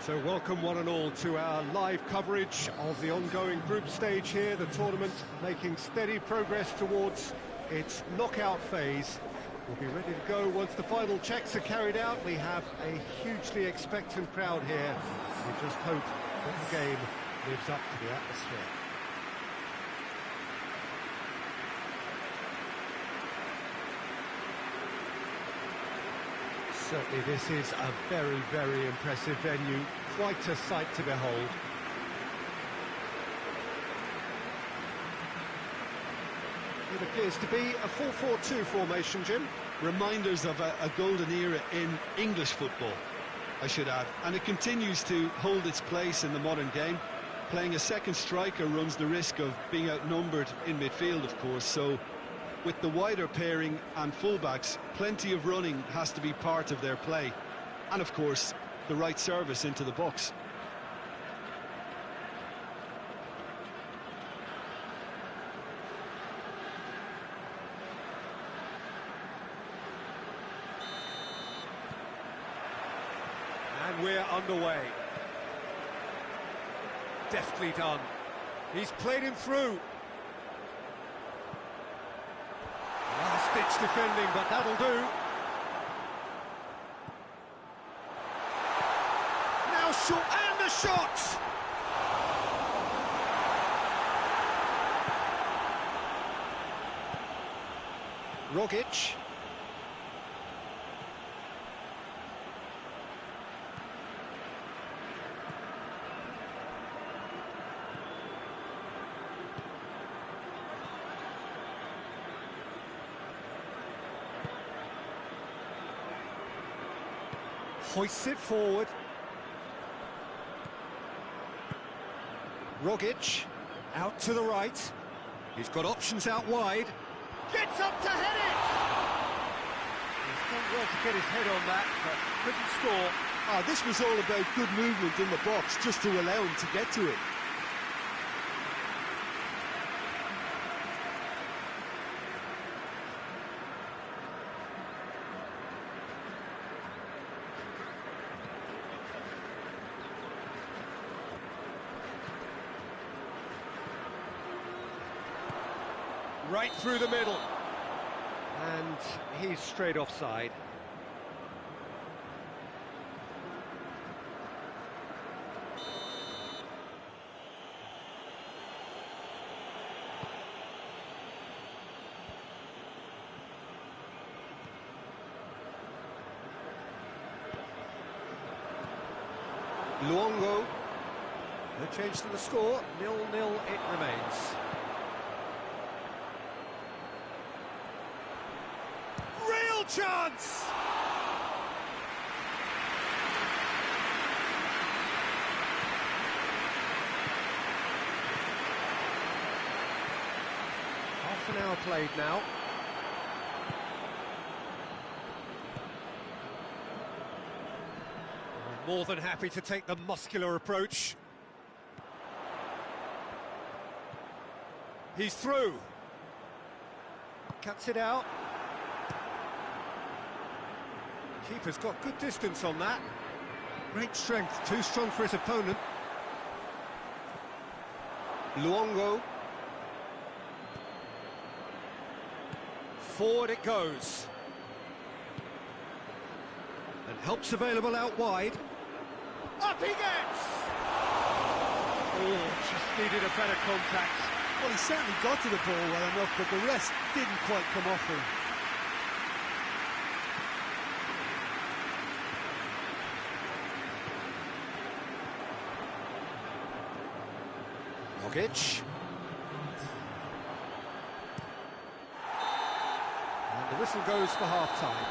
So welcome one and all to our live coverage of the ongoing group stage here, the tournament making steady progress towards its knockout phase. We'll be ready to go once the final checks are carried out. We have a hugely expectant crowd here. We just hope that the game lives up to the atmosphere. Certainly this is a very, very impressive venue, quite a sight to behold. It appears to be a 4-4-2 formation, Jim. Reminders of a golden era in English football, I should add. And it continues to hold its place in the modern game. Playing a second striker runs the risk of being outnumbered in midfield, of course, so with the wider pairing and fullbacks, plenty of running has to be part of their play. And of course, the right service into the box. And we're underway. Deftly done. He's played him through. Last-ditch defending, but that'll do. Now shot, and the shot! Rogic. Hoists it forward. Rogic, out to the right. He's got options out wide. Gets up to head it! He's done well to get his head on that, but couldn't score. This was all about good movement in the box, just to allow him to get to it. Right through the middle. And he's straight offside. Luongo. No change to the score. 0-0 it remains. Chance! Half an hour played now. More than happy to take the muscular approach. He's through. Cuts it out. Keeper's got good distance on that. Great strength, too strong for his opponent. Luongo. Forward it goes. And help's available out wide. Up he gets! Oh, just needed a better contact. Well, he certainly got to the ball well enough, but the rest didn't quite come off him. Rogic. And the whistle goes for half-time.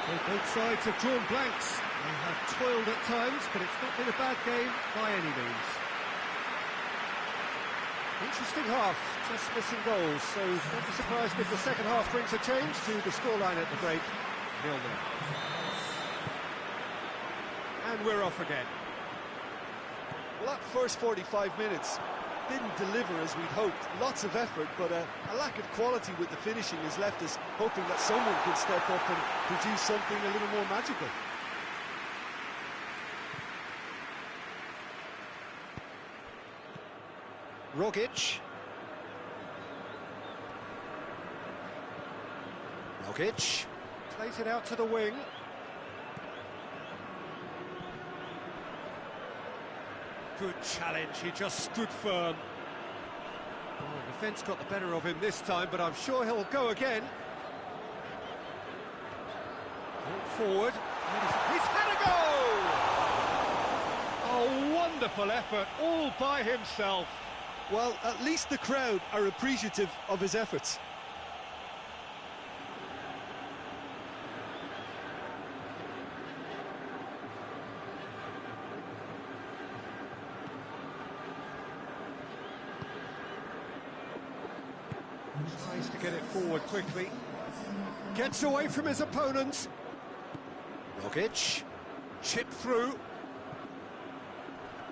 So both sides have drawn blanks. They have toiled at times, but it's not been a bad game by any means. Interesting half, just missing goals, so don't be surprised if the second half brings a change to the scoreline at the break. 0-0. And we're off again. Well, that first 45 minutes didn't deliver as we'd hoped. Lots of effort, but a lack of quality with the finishing has left us hoping that someone could step up and produce something a little more magical. Rogic. Rogic plays it out to the wing. Good challenge, he just stood firm. Oh, the defence got the better of him this time, but I'm sure he'll go again. Forward. He's had a goal! A wonderful effort, all by himself. Well, at least the crowd are appreciative of his efforts. Tries to get it forward quickly. Gets away from his opponent. Rogic, chipped through.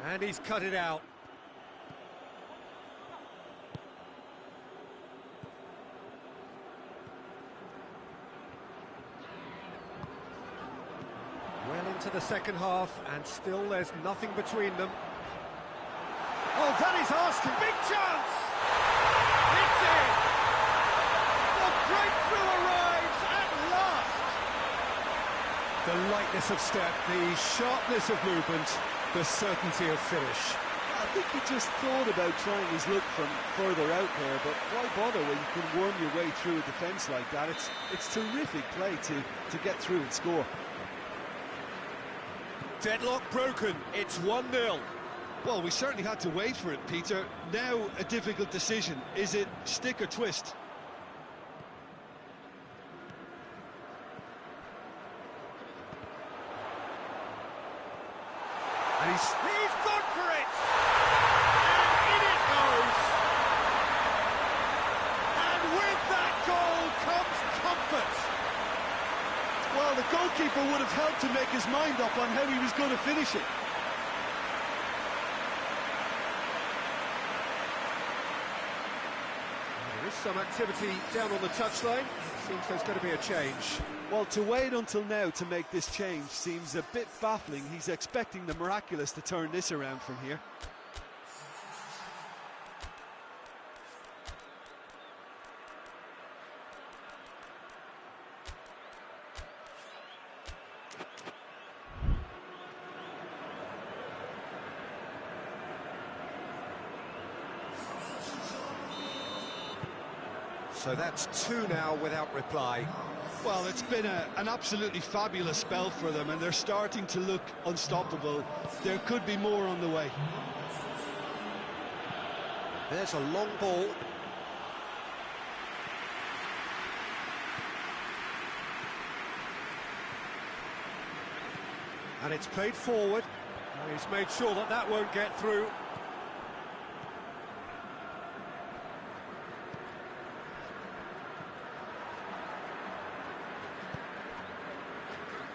And he's cut it out. Well into the second half, and still there's nothing between them. Oh, that is asking. Big chance! It's in! The breakthrough arrives at last! The lightness of step, the sharpness of movement, the certainty of finish. I think he just thought about trying his luck from further out there, but why bother when you can worm your way through a defence like that? It's terrific play to get through and score. Deadlock broken, it's 1-0. Well, we certainly had to wait for it, Peter. Now a difficult decision. Is it stick or twist? And he's gone for it! And in it goes! And with that goal comes comfort! Well, the goalkeeper would have helped to make his mind up on how he was going to finish it. There is some activity down on the touchline. Seems there's going to be a change. Well, to wait until now to make this change seems a bit baffling. He's expecting the miraculous to turn this around from here. So that's 2 now without reply. Well, it's been an absolutely fabulous spell for them, and they're starting to look unstoppable. There could be more on the way. There's a long ball. And it's played forward. He's made sure that that won't get through.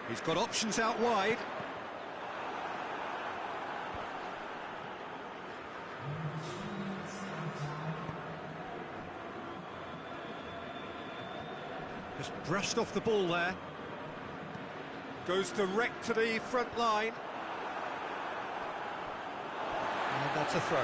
He's got options out wide. Just brushed off the ball there. Goes direct to the front line. And that's a throw.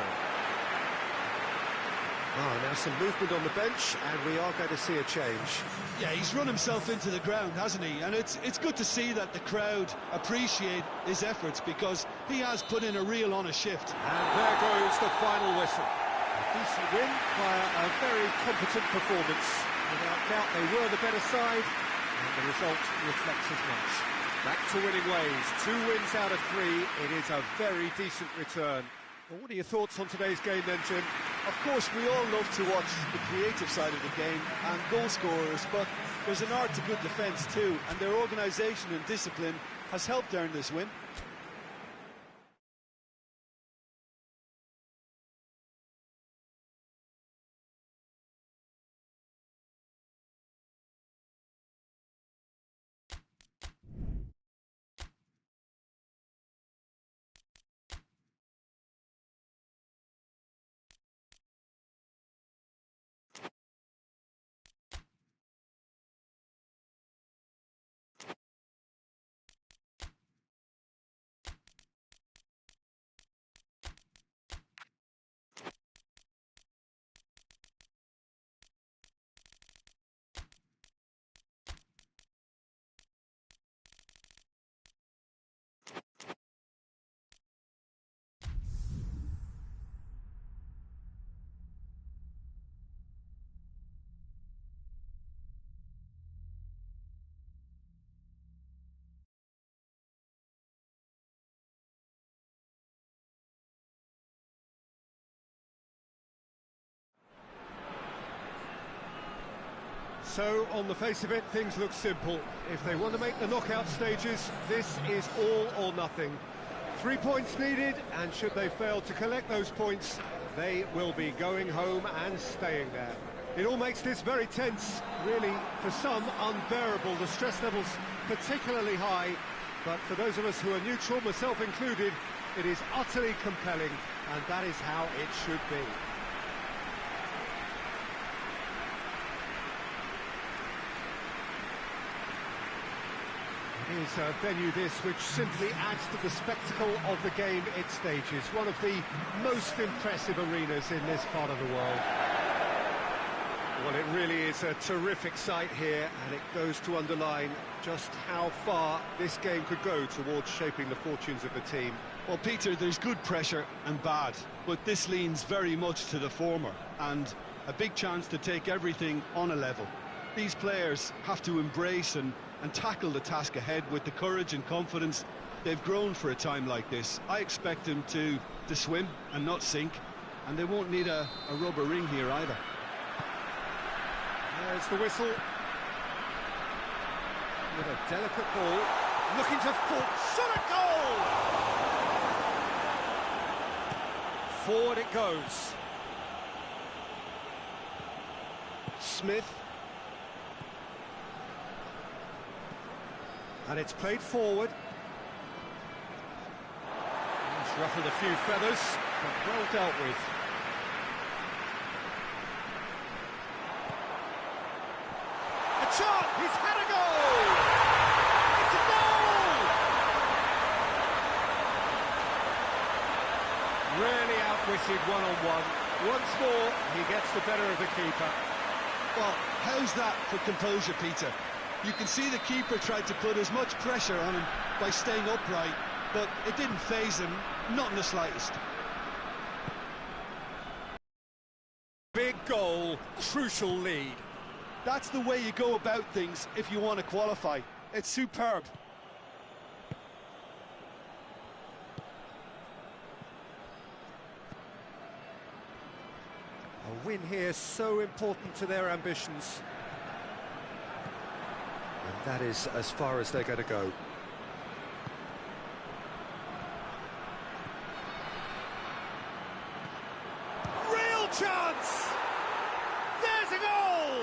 Oh, now some movement on the bench, and we are going to see a change. Yeah, he's run himself into the ground, hasn't he? And it's good to see that the crowd appreciate his efforts, because he has put in a real honest shift. And there goes the final whistle. A decent win via a very competent performance. Without doubt, they were the better side, and the result reflects as much. Back to winning ways. 2 wins out of 3. It is a very decent return. Well, what are your thoughts on today's game then, Jim? Of course, we all love to watch the creative side of the game and goal scorers, but there's an art to good defence too, and their organisation and discipline has helped earn this win. So, on the face of it, things look simple. If they want to make the knockout stages, this is all or nothing. 3 points needed, and should they fail to collect those points, they will be going home and staying there. It all makes this very tense, really, for some, unbearable. The stress level's particularly high, but for those of us who are neutral, myself included, it is utterly compelling, and that is how it should be. It is a venue this which simply adds to the spectacle of the game it stages. One of the most impressive arenas in this part of the world. Well, it really is a terrific sight here, and it goes to underline just how far this game could go towards shaping the fortunes of the team. Well, Peter, there's good pressure and bad, but this leans very much to the former, and a big chance to take everything on a level. These players have to embrace and tackle the task ahead with the courage and confidence they've grown for a time like this. I expect them to swim and not sink, and they won't need a rubber ring here either. There's the whistle. With a delicate ball, looking to shot at goal! Forward it goes. Smith. And it's played forward. He's ruffled a few feathers, but well dealt with. A shot! He's had a goal! It's a goal! Really outwitted one-on-one. Once more, he gets the better of the keeper. Well, how's that for composure, Peter? You can see the keeper tried to put as much pressure on him by staying upright, but it didn't faze him, not in the slightest. Big goal, crucial lead. That's the way you go about things if you want to qualify. It's superb. A win here so important to their ambitions. And that is as far as they're going to go. Real chance! There's a goal!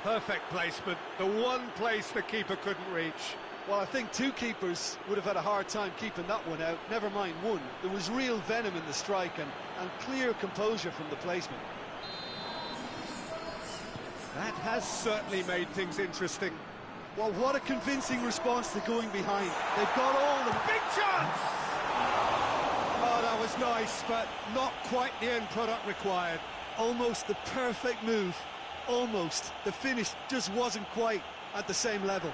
Perfect placement, the one place the keeper couldn't reach. Well, I think two keepers would have had a hard time keeping that one out, never mind one. There was real venom in the strike and clear composure from the placement. That has certainly made things interesting. Well, what a convincing response to going behind. They've got all the big chance! Oh, that was nice, but not quite the end product required. Almost the perfect move. Almost. The finish just wasn't quite at the same level.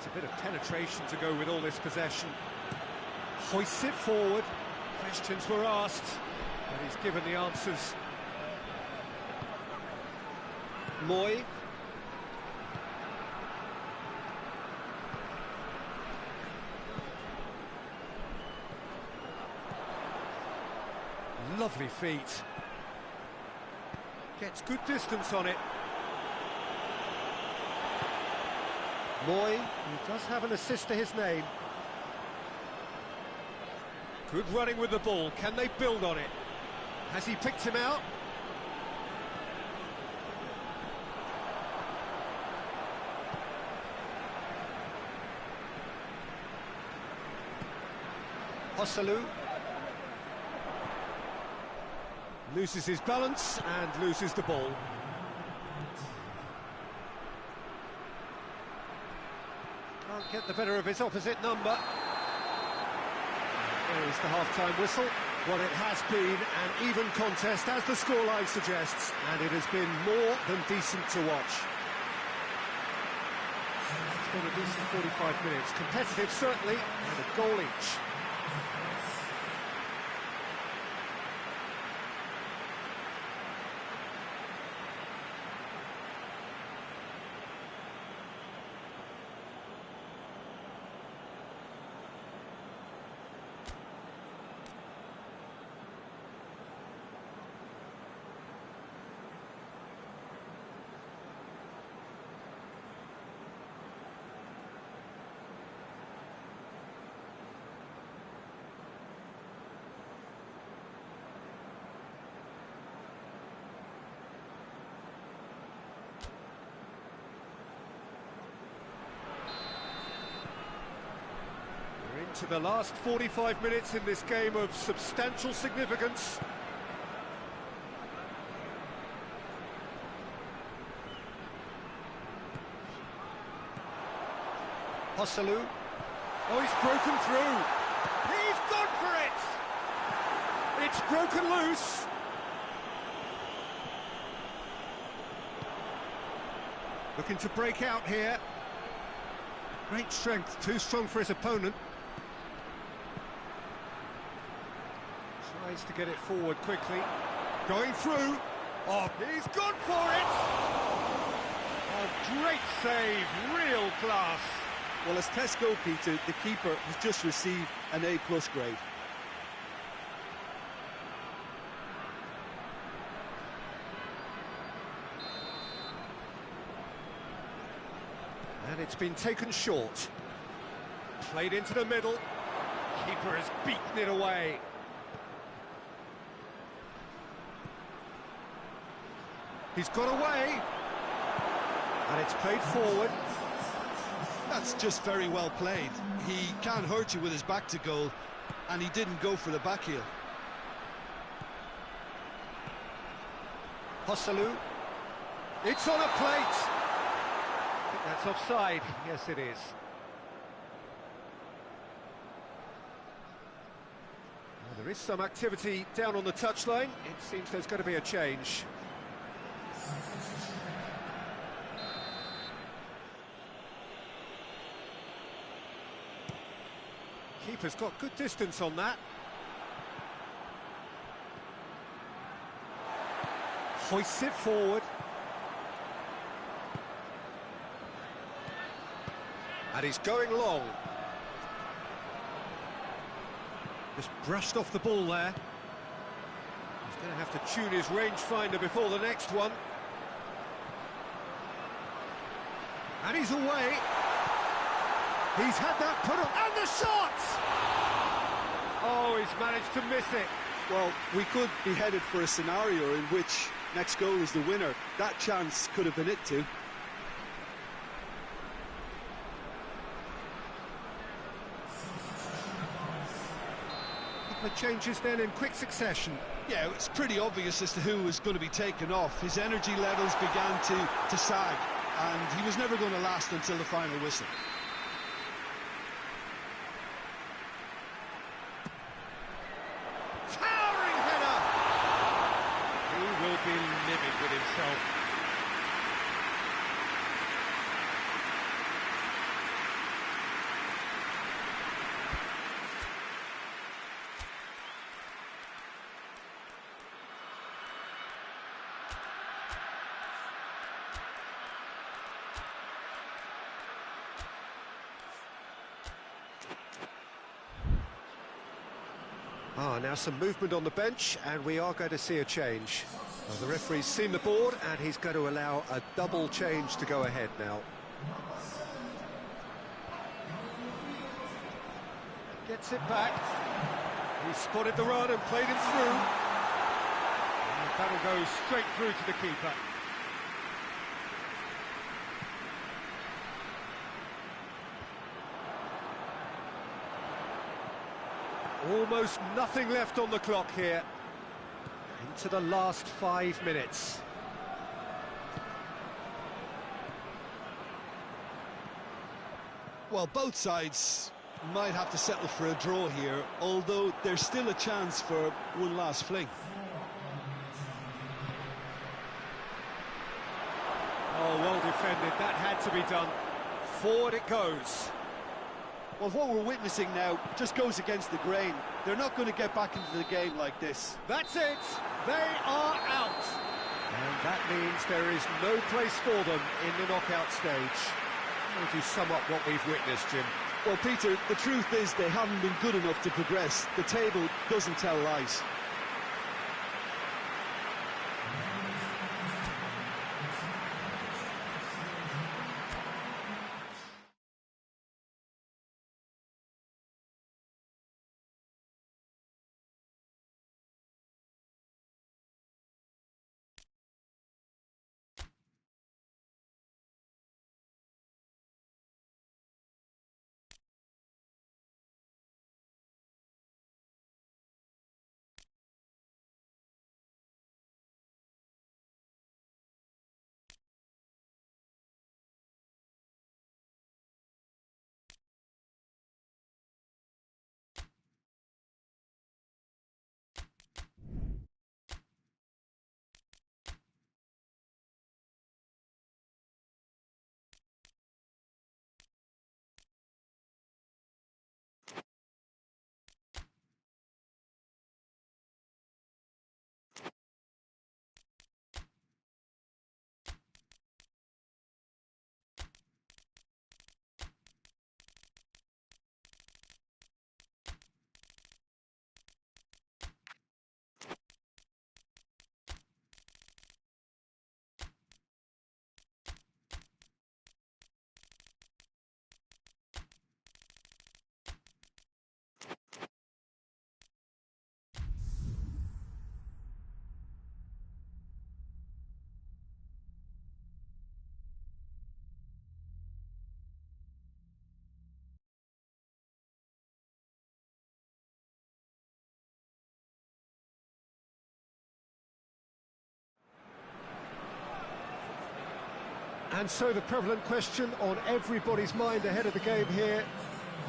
A bit of penetration to go with all this possession. Hoists it forward. Questions were asked, but he's given the answers. Moy. Lovely feet. Gets good distance on it. Moy, who does have an assist to his name. Good running with the ball. Can they build on it? Has he picked him out? Osalu loses his balance and loses the ball. Can't get the better of his opposite number. There is the half-time whistle. Well, it has been an even contest, as the scoreline suggests, and it has been more than decent to watch. It's been a decent 45 minutes. Competitive, certainly, and a goal each. into the last 45 minutes in this game of substantial significance. Hosselu. Oh, he's broken through. He's gone for it! It's broken loose. Looking to break out here. Great strength, too strong for his opponent. Tries to get it forward quickly. Going through. Oh, he's gone for it! Oh, great save, real class. Well, as tests go, Peter, the keeper has just received an A+ grade. And it's been taken short. Played into the middle. Keeper has beaten it away. He's got away. And it's played forward. That's just very well played. He can't hurt you with his back to goal, and he didn't go for the back heel. Hosselu. It's on a plate. I think that's offside. Yes, it is. Well, there is some activity down on the touchline. It seems there's going to be a change. Keeper's got good distance on that. Hoists it forward. And he's going long. Just brushed off the ball there. He's going to have to tune his rangefinder before the next one. And he's away. He's had that put up, and the shot! Oh, he's managed to miss it. Well, we could be headed for a scenario in which next goal is the winner. That chance could have been it too. The changes then in quick succession. Yeah, it's pretty obvious as to who was going to be taken off. His energy levels began to sag, and he was never going to last until the final whistle. Towering header! He will be livid with himself. Now some movement on the bench, and we are going to see a change. Well, the referee's seen the board, and he's going to allow a double change to go ahead now. Gets it back. He spotted the run and played him through. And that'll go straight through to the keeper. Almost nothing left on the clock here. Into the last 5 minutes. Well, both sides might have to settle for a draw here, although there's still a chance for one last fling. Oh, well defended. That had to be done. Forward it goes. Well, what we're witnessing now just goes against the grain. They're not going to get back into the game like this. That's it. They are out. And that means there is no place for them in the knockout stage. How would you sum up what we've witnessed, Jim? Well, Peter, the truth is they haven't been good enough to progress. The table doesn't tell lies. And so the prevalent question on everybody's mind ahead of the game here,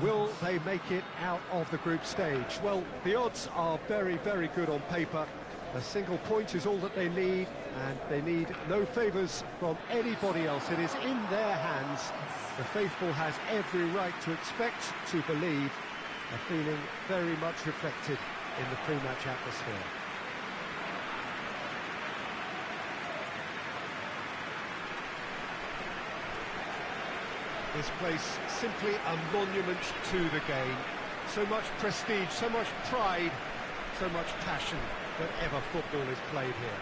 will they make it out of the group stage? Well, the odds are very, very good on paper. A single point is all that they need, and they need no favours from anybody else. It is in their hands. The faithful has every right to expect, to believe, a feeling very much reflected in the pre-match atmosphere. This place simply a monument to the game. So much prestige, so much pride, so much passion whenever football is played here.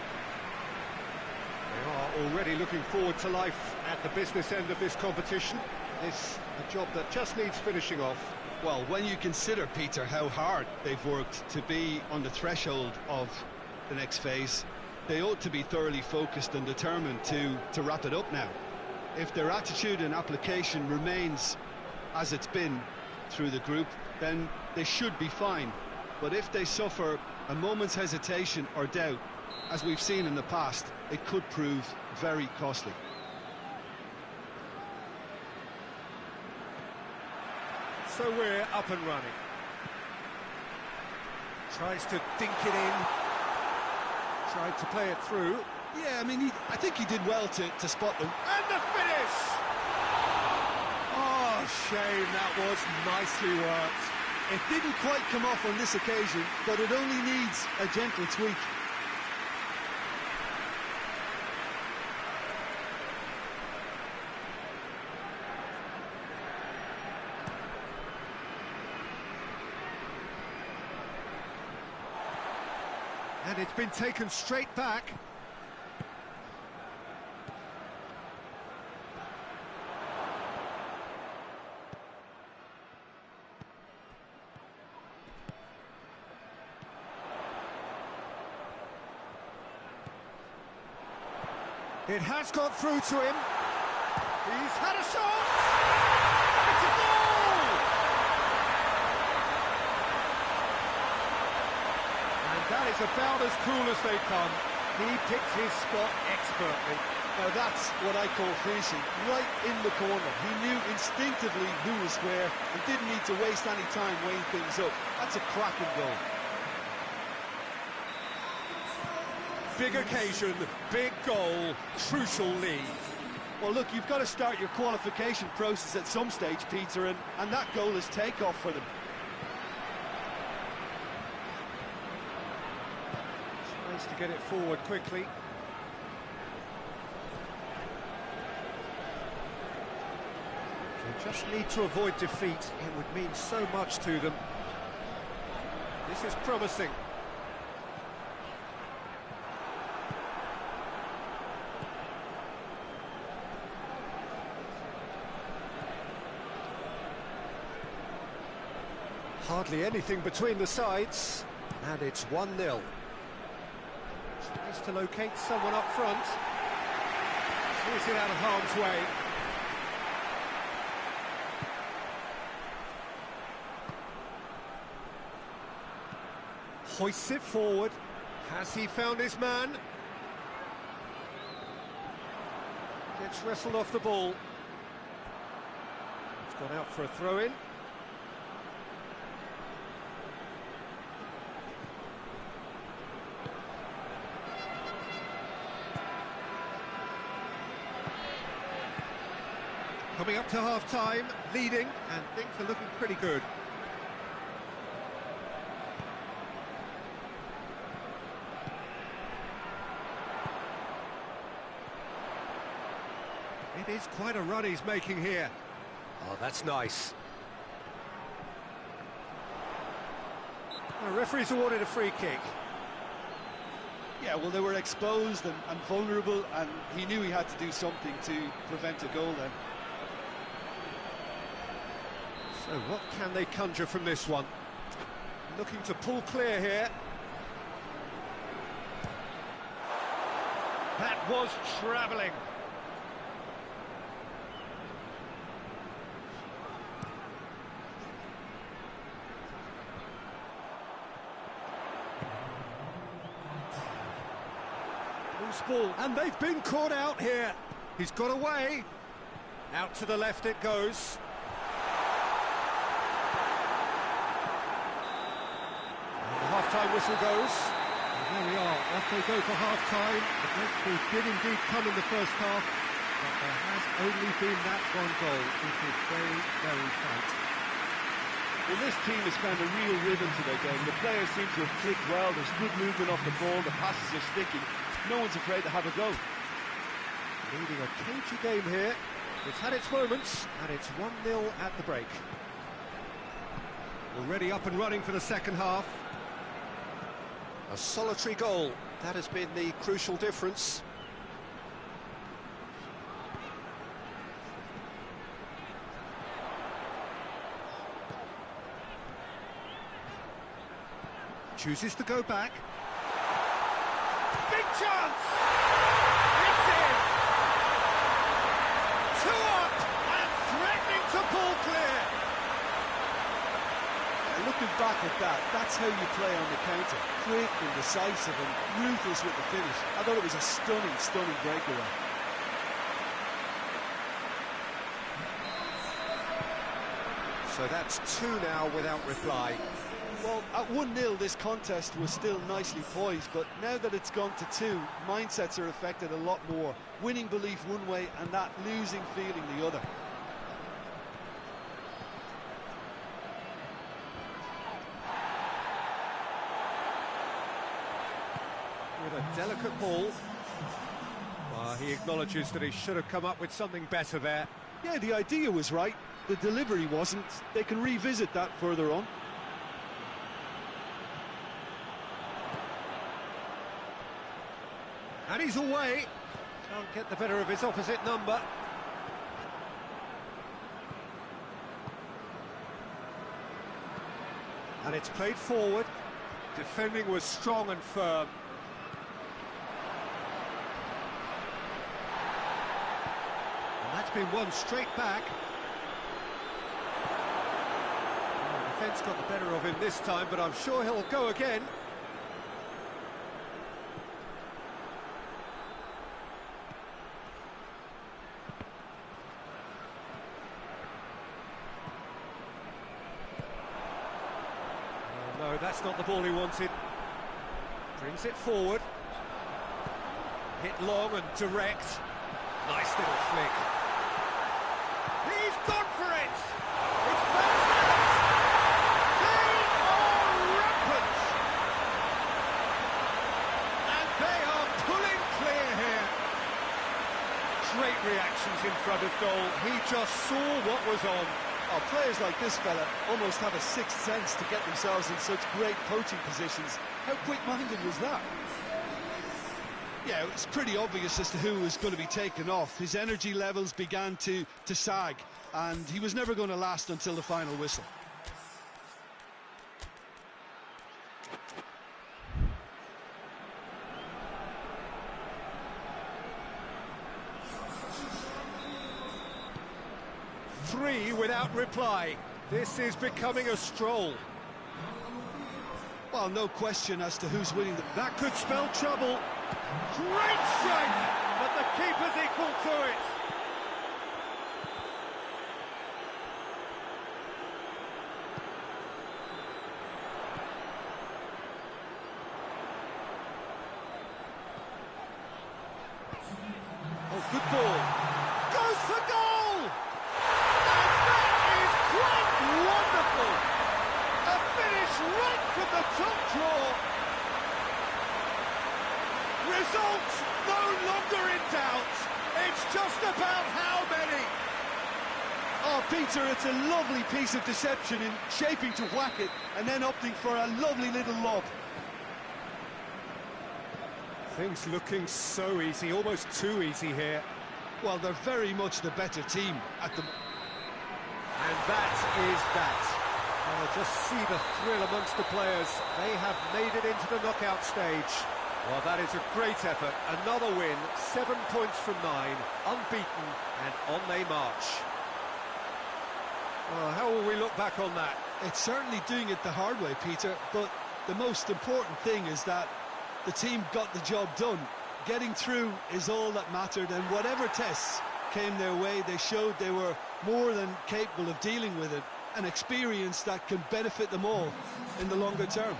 They are already looking forward to life at the business end of this competition. It's a job that just needs finishing off. Well, when you consider, Peter, how hard they've worked to be on the threshold of the next phase, they ought to be thoroughly focused and determined to wrap it up now. If their attitude and application remains as it's been through the group, then they should be fine. But if they suffer a moment's hesitation or doubt, as we've seen in the past, it could prove very costly. So we're up and running. Tries to dink it in. Tried to play it through. Yeah, I mean, I think he did well to spot them. And the finish! Oh, shame, that was nicely worked. It didn't quite come off on this occasion, but it only needs a gentle tweak. And it's been taken straight back. It has got through to him. He's had a shot! It's a goal! And that is about as cool as they come. He picked his spot expertly. Now that's what I call freezing, right in the corner. He knew instinctively who was where and didn't need to waste any time weighing things up. That's a cracking goal. Big occasion, big goal, crucial lead. Well, look, you've got to start your qualification process at some stage, Peter, and that goal is takeoff for them. Tries to get it forward quickly. They just need to avoid defeat. It would mean so much to them. This is promising. Hardly anything between the sides, and it's 1-0. Tries to locate someone up front. Clears it out of harm's way. Hoists it forward. Has he found his man? Gets wrestled off the ball. It's gone out for a throw-in. Coming up to half-time, leading, and things are looking pretty good. It is quite a run he's making here. Oh, that's nice. The referee's awarded a free kick. Yeah, well, they were exposed and vulnerable, and he knew he had to do something to prevent a goal then. So what can they conjure from this one? Looking to pull clear here. That was travelling. Loose ball, and they've been caught out here. He's got away. Out to the left it goes. And the half-time whistle goes. And there we are, off they go for half-time. The breakthrough did indeed come in the first half, but there has only been that one goal. It is very, very tight. Well, this team has found a real rhythm to their game. The players seem to have clicked well. There's good movement off the ball. The passes are sticking. No one's afraid to have a go. Leading a cagey game here. It's had its moments, and it's 1-0 at the break. Already up and running for the second half. A solitary goal. That has been the crucial difference. Chooses to go back. Big chance! It's in! 2 up and threatening to pull clear. Looking back at that, that's how you play on the counter. Quick and decisive and ruthless with the finish. I thought it was a stunning, stunning breakaway. So that's 2 now without reply. Well, at 1-0, this contest was still nicely poised, but now that it's gone to 2, mindsets are affected a lot more. Winning belief one way and that losing feeling the other. With a delicate ball. He acknowledges that he should have come up with something better there. Yeah, the idea was right. The delivery wasn't. They can revisit that further on. And he's away. Can't get the better of his opposite number. And it's played forward. Defending was strong and firm. And that's been won straight back. Well, the defence got the better of him this time, but I'm sure he'll go again. No, that's not the ball he wanted. Brings it forward. Hit long and direct. Nice little flick. He's gone for it! It's past it! They are rampant! And they are pulling clear here. Great reactions in front of goal. He just saw what was on. Oh, players like this fella almost have a sixth sense to get themselves in such great poaching positions. How quick-minded was that? Yeah, it's pretty obvious as to who was going to be taken off. His energy levels began to sag, and he was never going to last until the final whistle. Three without reply. This is becoming a stroll. Well, no question as to who's winning. That could spell trouble. Great strike, but the keeper's equal to it. Oh, good ball. Goes for goal! And that is quite wonderful! A finish right from the top draw. Results no longer in doubt. It's just about how many. Oh, Peter, it's a lovely piece of deception in shaping to whack it and then opting for a lovely little lob. Things looking so easy, almost too easy here. Well, they're very much the better team at the... And that is that. Well, just see the thrill amongst the players. They have made it into the knockout stage. Well, that is a great effort. Another win, 7 points from 9, unbeaten, and on they march. Well, how will we look back on that? It's certainly doing it the hard way, Peter, but the most important thing is that the team got the job done. Getting through is all that mattered, and whatever tests came their way, they showed they were more than capable of dealing with it. An experience that can benefit them all in the longer term.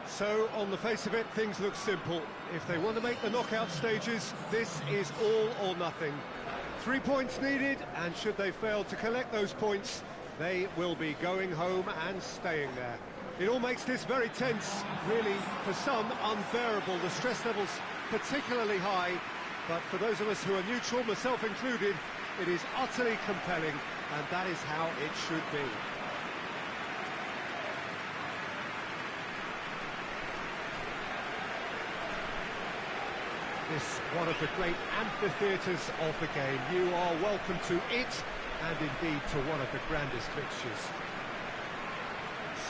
So, on the face of it, things look simple. If they want to make the knockout stages, this is all or nothing. 3 points needed, and should they fail to collect those points, they will be going home and staying there. It all makes this very tense, really, for some, unbearable. The stress levels particularly high, but for those of us who are neutral, myself included, it is utterly compelling, and that is how it should be. This one of the great amphitheatres of the game. You are welcome to it, and indeed to one of the grandest fixtures.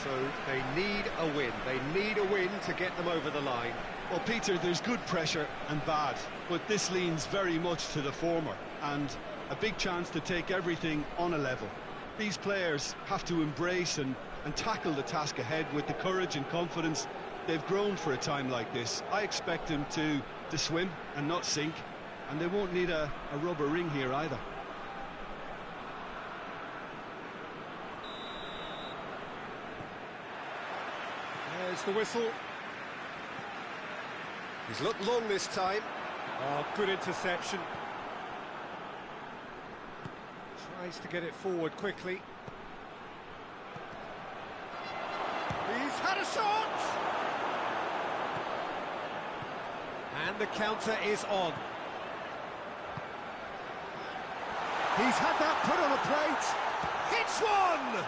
So they need a win. They need a win to get them over the line. Well, Peter, there's good pressure and bad, but this leans very much to the former, and a big chance to take everything on a level. These players have to embrace and tackle the task ahead with the courage and confidence they've grown for a time like this. I expect them to swim and not sink, and they won't need a rubber ring here either. There's the whistle. He's looked long this time. Oh, good interception. Tries to get it forward quickly. He's had a shot! And the counter is on. He's had that put on a plate. Hits one!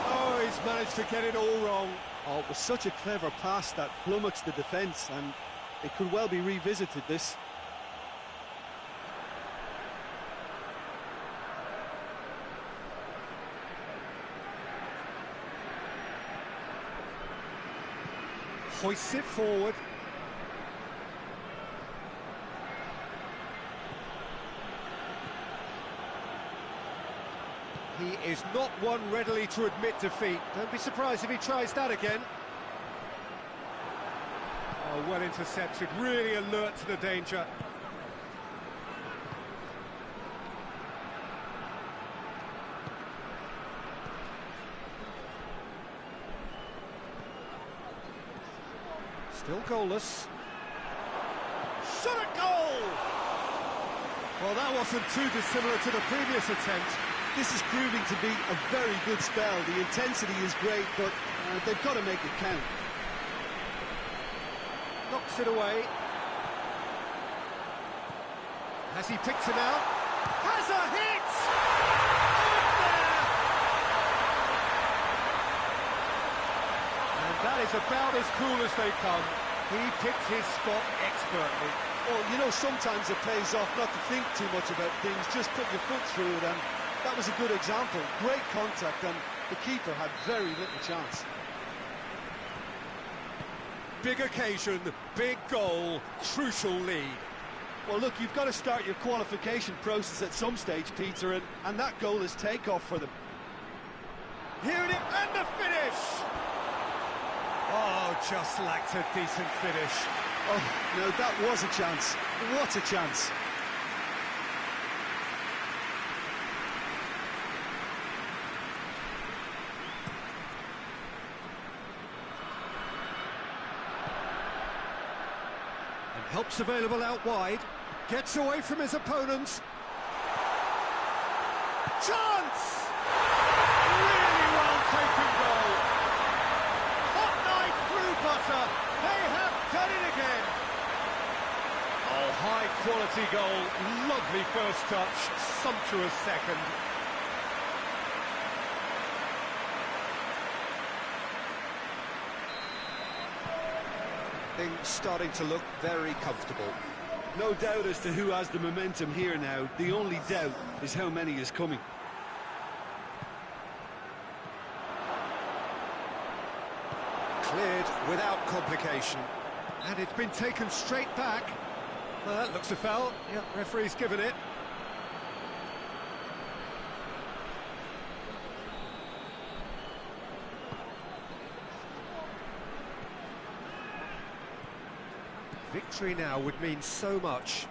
Oh, he's managed to get it all wrong. Oh, it was such a clever pass that flummoxed the defence, and it could well be revisited, this. Hoists it forward. He is not one readily to admit defeat. Don't be surprised if he tries that again. Oh, well intercepted, really alert to the danger. Still goalless. Shot at goal! Well, that wasn't too dissimilar to the previous attempt. This is proving to be a very good spell. The intensity is great, but they've got to make it count. Knocks it away. Has he picked him out? Has a hit! Oh, it's there! And that is about as cool as they come. He picked his spot expertly. Well, you know, sometimes it pays off not to think too much about things, just put your foot through them. That was a good example. Great contact, and the keeper had very little chance. Big occasion, big goal, crucial lead. Well, look, you've got to start your qualification process at some stage, Peter, and that goal is takeoff for them. Here it is, and the finish! Oh, just lacked a decent finish. Oh, no, that was a chance. What a chance. Help's available out wide. Gets away from his opponent. Chance! Really well taken goal. Hot knife through butter. They have done it again. Oh, high quality goal. Lovely first touch. Sumptuous second. Things starting to look very comfortable. No doubt as to who has the momentum here now. The only doubt is how many is coming. Cleared without complication. And it's been taken straight back. Well, that looks a foul. Yep, referee's given it. Victory now would mean so much.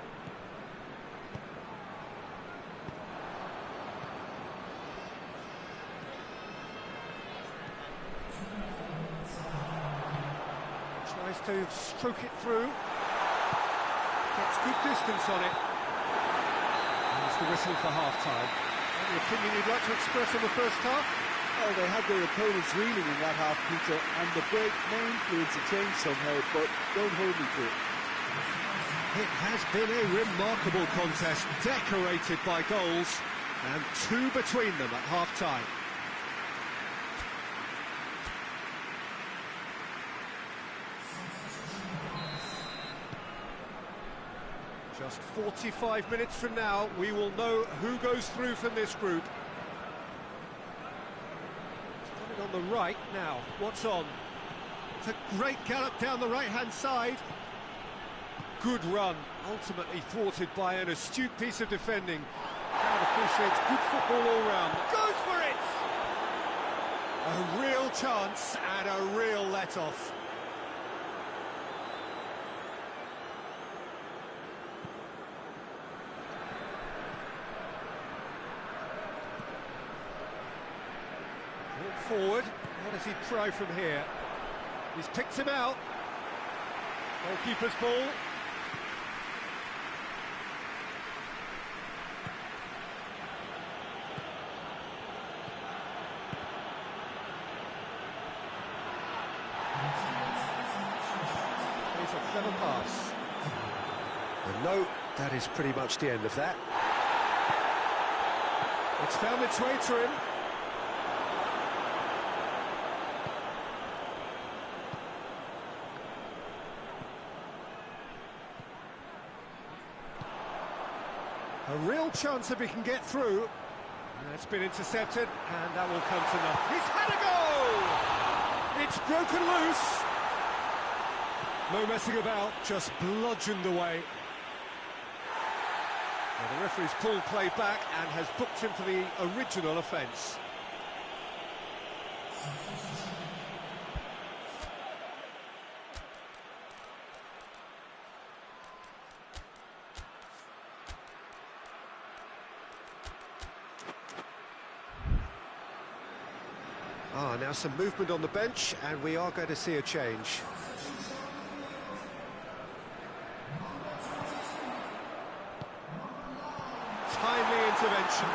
Tries to stroke it through. Gets good distance on it. There's the whistle for half-time. Any opinion you'd like to express on the first half? Oh, they had their opponents reeling in that half, Peter, and the break may influence a change somehow, but don't hold me to it. It has been a remarkable contest, decorated by goals, and two between them at half-time. Just 45 minutes from now, we will know who goes through from this group. It's coming on the right now. What's on? It's a great gallop down the right-hand side. Good run, ultimately thwarted by an astute piece of defending. Crowd appreciates good football all round. Goes for it! A real chance and a real let-off. Brought forward. What does he try from here? He's picked him out. Goalkeeper's ball. Plays a clever pass. And no, that is pretty much the end of that. It's found its way to him. A real chance if he can get through. It's been intercepted, and that will come to nothing. He's had a goal! It's broken loose. No messing about, just bludgeoned away. Well, the referee's pulled play back and has booked him for the original offence. Now some movement on the bench, and we are going to see a change. Timely intervention.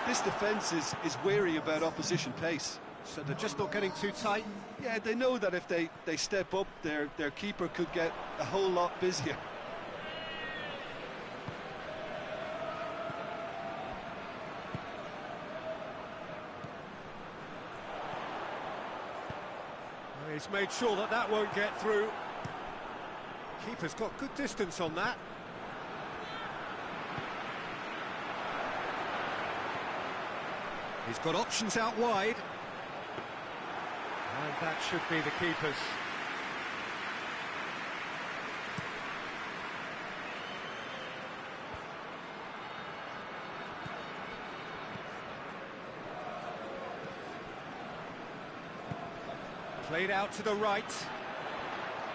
This defence is wary about opposition pace. So they're just not getting too tight? Yeah, they know that if they step up, their keeper could get a whole lot busier. He's made sure that that won't get through. Keeper's got good distance on that. He's got options out wide. And that should be the keeper's. Played out to the right.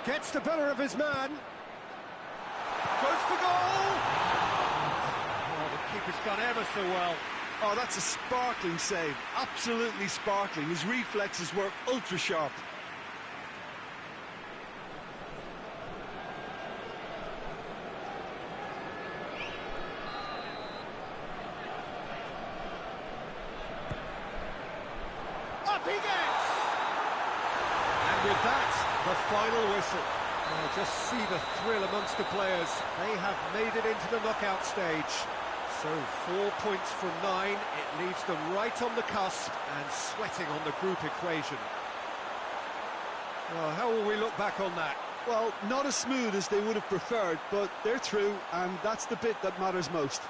Gets the better of his man. Goes for goal! Oh, the keeper's done ever so well. Oh, that's a sparkling save. Absolutely sparkling. His reflexes were ultra-sharp. Piguet! And with that, the final whistle. Oh, just see the thrill amongst the players. They have made it into the knockout stage. So 4 points from 9, it leaves them right on the cusp and sweating on the group equation. Well, how will we look back on that? Well, not as smooth as they would have preferred, but they're through, and that's the bit that matters most.